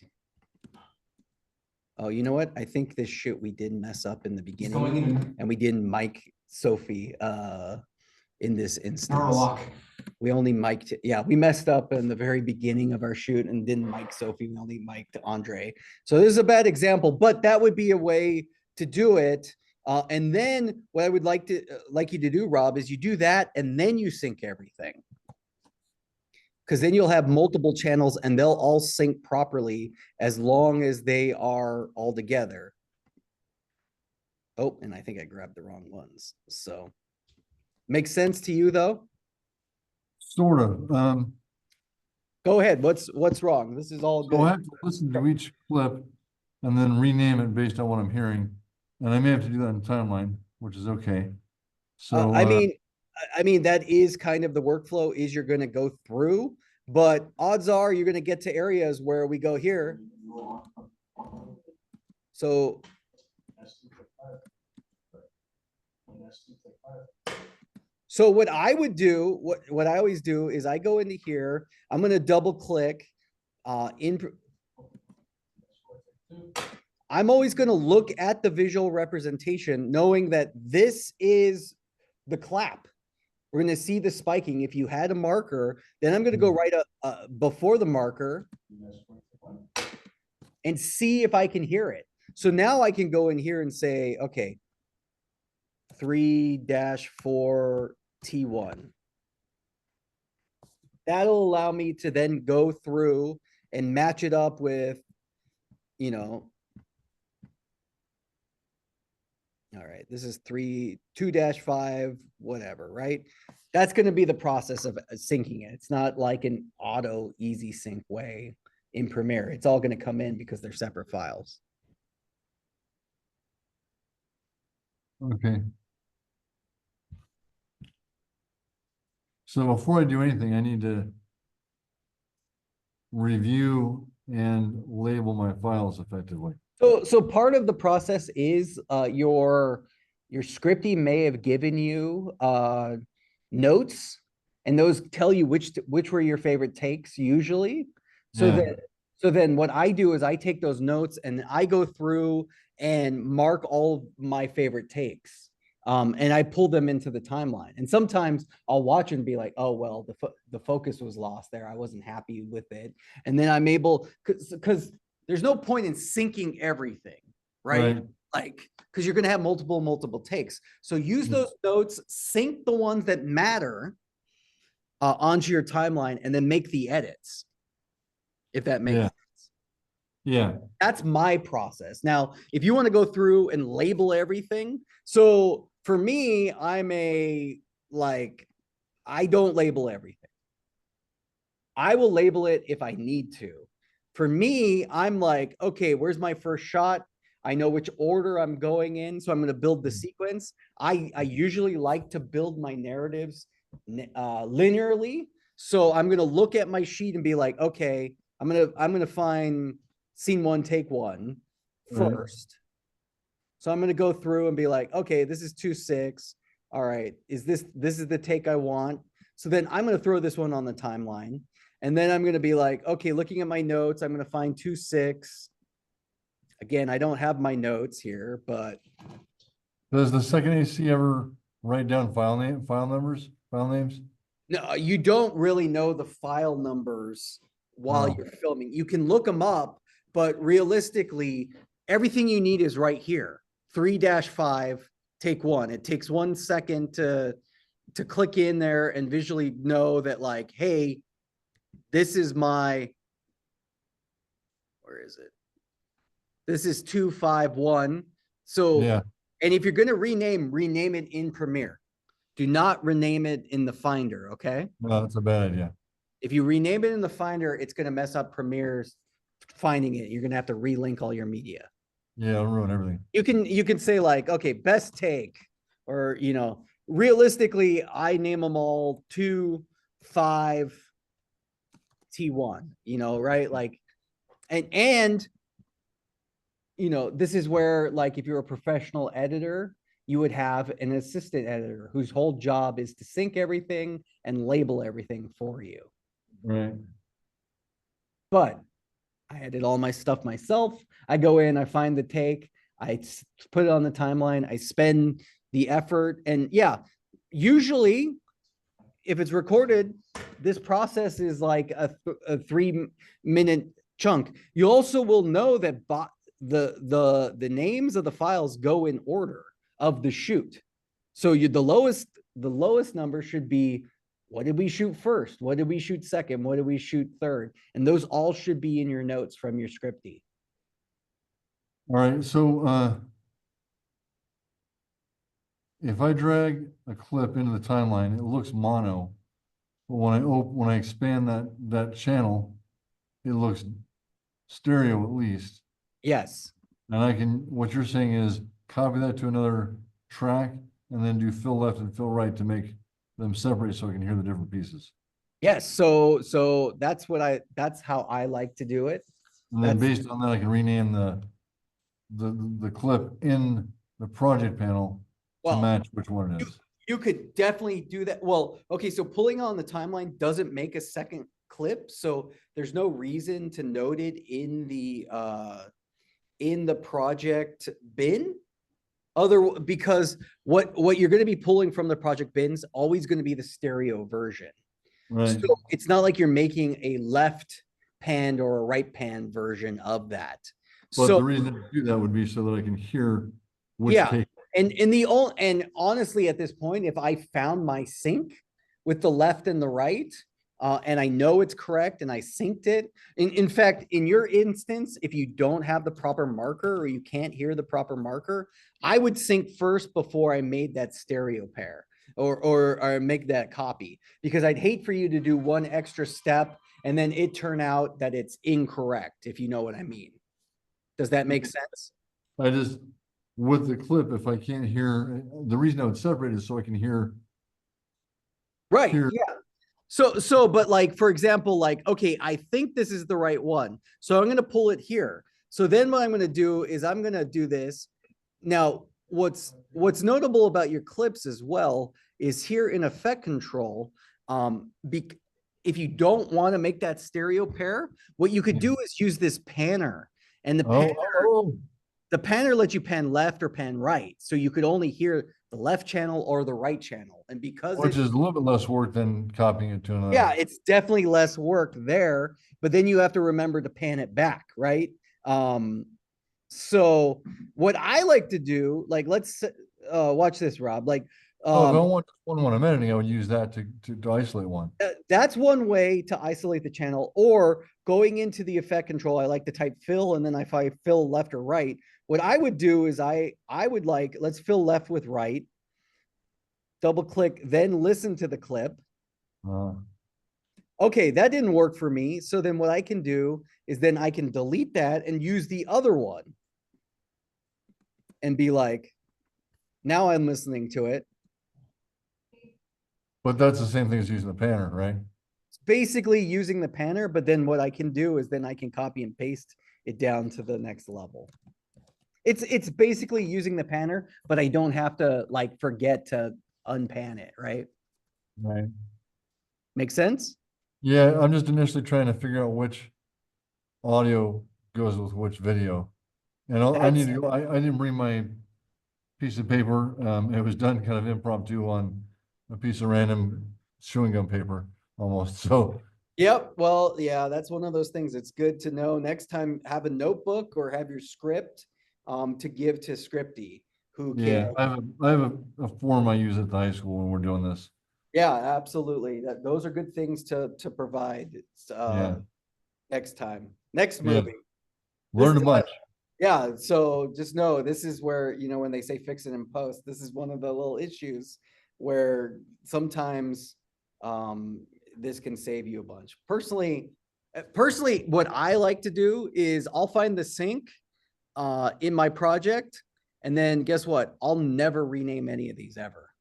oh, you know what? I think this shit we did mess up in the beginning, and we didn't mic Sophie in this instance. Neural lock. We only mic'd, yeah, we messed up in the very beginning of our shoot and didn't mic Sophie. We only mic'd Andre. So this is a bad example, but that would be a way to do it. And then what I would like you to do, Rob, is you do that and then you sync everything. Because then you'll have multiple channels and they'll all sync properly as long as they are all together. Oh, and I think I grabbed the wrong ones. So makes sense to you though? Sort of. Go ahead. What's wrong? This is all good. So I have to listen to each clip and then rename it based on what I'm hearing. And I may have to do that in timeline, which is okay. So I mean, that is kind of the workflow is you're going to go through, but odds are you're going to get to areas where we go here. So what I would do, what I always do is I go into here, I'm going to double click I'm always going to look at the visual representation, knowing that this is the clap. We're going to see the spiking. If you had a marker, then I'm going to go right up before the marker and see if I can hear it. So now I can go in here and say, okay, 3-4 T1. That'll allow me to then go through and match it up with, you know, all right, this is 2-5, whatever, right? That's going to be the process of syncing it. It's not like an auto easy sync way in Premiere. It's all going to come in because they're separate files. okay. So before I do anything, I need to review and label my files effectively. So part of the process is your scripting may have given you notes, and those tell you which were your favorite takes usually. So then what I do is I take those notes and I go through and mark all my favorite takes. And I pull them into the timeline. And sometimes I'll watch and be like, oh, well, the focus was lost there. I wasn't happy with it. And then I'm able, because there's no point in syncing everything, right? Like, because you're going to have multiple takes. So use those notes, sync the ones that matter onto your timeline, and then make the edits, if that makes sense. Yeah. That's my process. Now, if you want to go through and label everything. So for me, I don't label everything. I will label it if I need to. For me, I'm like, okay, where's my first shot? I know which order I'm going in. So I'm going to build the sequence. I usually like to build my narratives linearly. So I'm going to look at my sheet and be like, okay, I'm going to find scene 1, take 1 first. So I'm going to go through and be like, okay, this is 2-6. All right. This is the take I want. So then I'm going to throw this one on the timeline. And then I'm going to be like, okay, looking at my notes, I'm going to find 2-6. Again, I don't have my notes here, but. Does the second AC ever write down file names? No, you don't really know the file numbers while Oh. you're filming. You can look them up, but realistically, everything you need is right here. 3-5, take one. It takes 1 second to click in there and visually know that like, hey, this is my, where is it? This is 251. So, Yeah. and if you're going to rename it in Premiere. Do not rename it in the Finder, okay? No, that's a bad idea. If you rename it in the Finder, it's going to mess up Premiere's finding it. You're going to have to relink all your media. Yeah, it'll ruin everything. You can say like, okay, best take, or, you know, realistically, I name them all 2, 5, T1, you know, right? Like, and, you know, this is where, like, if you're a professional editor, you would have an assistant editor whose whole job is to sync everything and label everything for you. Right. But I edit all my stuff myself. I go in, I find the take, put it on the timeline, I spend the effort. And yeah, usually if it's recorded, this process is like a 3-minute chunk. You also will know that the names of the files go in order of the shoot. So the lowest number should be, what did we shoot first? What did we shoot second? What did we shoot third? And those all should be in your notes from your scripty. All right, so if I drag a clip into the timeline, it looks mono. But when I expand that channel, it looks stereo at least. Yes. And what you're saying is copy that to another track and then do fill left and fill right to make them separate so I can hear the different pieces. Yes. So that's how I like to do it. And then based on that, I can rename the clip in the project panel to match which one it is. You could definitely do that. Well, okay, so pulling on the timeline doesn't make a second clip, so there's no reason to note it in the project bin. Because what you're going to be pulling from the project bin is always going to be the stereo version. Right. So it's not like you're making a left pan or a right pan version of that. But so the reason to do that would be so that I can hear which yeah, take. and honestly, at this point, if I found my sync with the left and the right, and I know it's correct and I synced it. In fact, in your instance, if you don't have the proper marker or you can't hear the proper marker, I would sync first before I made that stereo pair or make that copy, because I'd hate for you to do one extra step and then it turn out that it's incorrect, if you know what I mean. Does that make sense? I just, with the clip, if I can't hear, the reason I would separate is so I can hear. Right, yeah. So, but like, for example, like, okay, I think this is the right one. So I'm going to pull it here. So then what I'm going to do is I'm going to do this. Now, what's notable about your clips as well is here in effect control. If you don't want to make that stereo pair, what you could do is use this panner, and the panner lets you pan left or pan right. So you could only hear the left channel or the right channel. And because Which is a little bit less work than copying it to another. yeah, it's definitely less work there, but then you have to remember to pan it back, right? So what I like to do, like, let's watch this, Rob. Like, if I want one I'm editing, I would use that to isolate one. that's one way to isolate the channel. Or going into the effect control, I like to type fill, and then if I fill left or right, what I would do is I would like, let's fill left with right, double click, then listen to the clip. Okay, that didn't work for me. So then what I can do is then I can delete that and use the other one and be like, now I'm listening to it. But that's the same thing as using the panner, right? It's basically using the panner, but then what I can do is then I can copy and paste it down to the next level. It's basically using the panner, but I don't have to like forget to unpan it, right? Right. Make sense? Yeah, I'm just initially trying to figure out which audio goes with which video. And I didn't bring my piece of paper. It was done kind of impromptu on a piece of random chewing gum paper almost. So Yep. Well, yeah, that's one of those things. It's good to know. Next time, have a notebook or have your script to give to Scripty, who Yeah, can. I have a form I use at the high school when we're doing this. Yeah, absolutely. Those are good things to provide. Yeah. Next time, next Yeah. movie. Learn a This is bunch. Yeah, so just know this is where, when they say fix it in post, this is one of the little issues where sometimes this can save you a bunch. Personally, what I like to do is I'll find the sync in my project, and then guess what? I'll never rename any of these ever.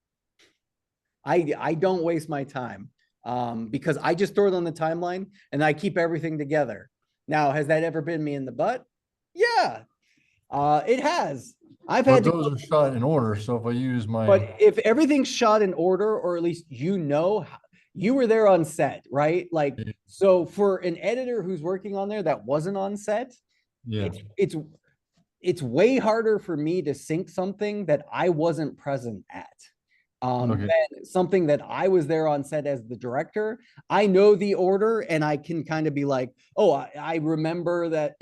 I don't waste my time because I just throw it on the timeline and I keep everything together. Now, has that ever been me in the butt? Yeah, it has. I've But had to, those are shot in order, so if I use my, but if everything's shot in order, or at least you were there on set, right? Like, so for an editor who's working on there that wasn't on set, yeah, it's way harder for me to sync something that I wasn't present at. Okay. Than something that I was there on set as the director. I know the order and I can kind of be like, oh, I remember that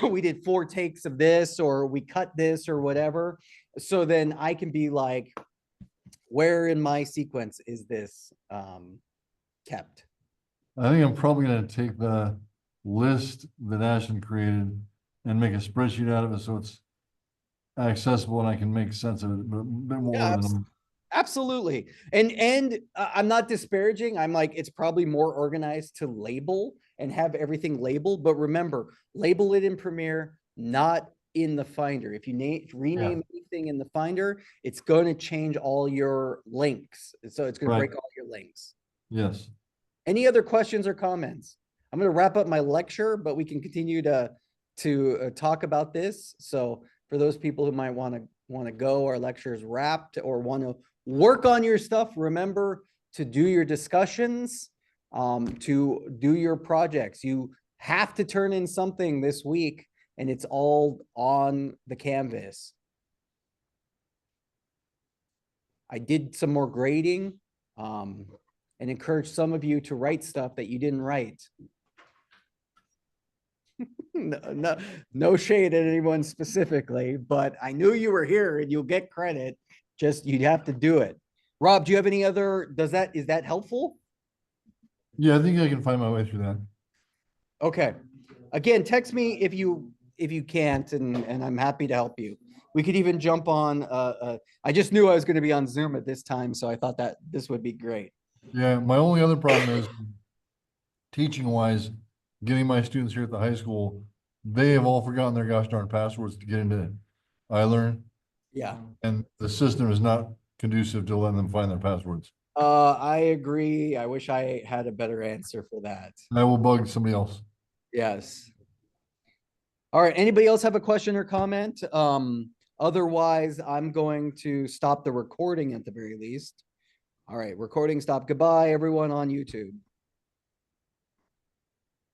we did 4 takes of this, or we cut this or whatever. So then I can be like, where in my sequence is this kept? I think I'm probably gonna take the list that Ashton created and make a spreadsheet out of it so it's accessible and I can make sense of it, but a bit more Yeah, than absolutely. And I'm not disparaging. I'm like, it's probably more organized to label and have everything labeled. But remember, label it in Premiere, not in the Finder. If you rename anything in the Finder, it's going to change all your links. So it's going to Right. break all your links. yes. Any other questions or comments? I'm going to wrap up my lecture, but we can continue to talk about this. So for those people who might want to go, our lecture is wrapped, or want to work on your stuff, remember to do your discussions, to do your projects. You have to turn in something this week, and it's all on the canvas. I did some more grading and encouraged some of you to write stuff that you didn't write. No shade at anyone specifically, but I knew you were here and you'll get credit. Just you'd have to do it. Rob, do you have any other, is that helpful? Yeah, I think I can find my way through that. Okay. Again, text me if you can't, and I'm happy to help you. We could even jump on, I just knew I was going to be on Zoom at this time, so I thought that this would be great. Yeah, my only other problem is teaching wise, getting my students here at the high school, they have all forgotten their gosh darn passwords to get into iLearn. Yeah. And the system is not conducive to letting them find their passwords. I agree. I wish I had a better answer for that. I will bug somebody else. Yes. All right. Anybody else have a question or comment? Otherwise, I'm going to stop the recording at the very least. All right. Recording stop. Goodbye, everyone on YouTube.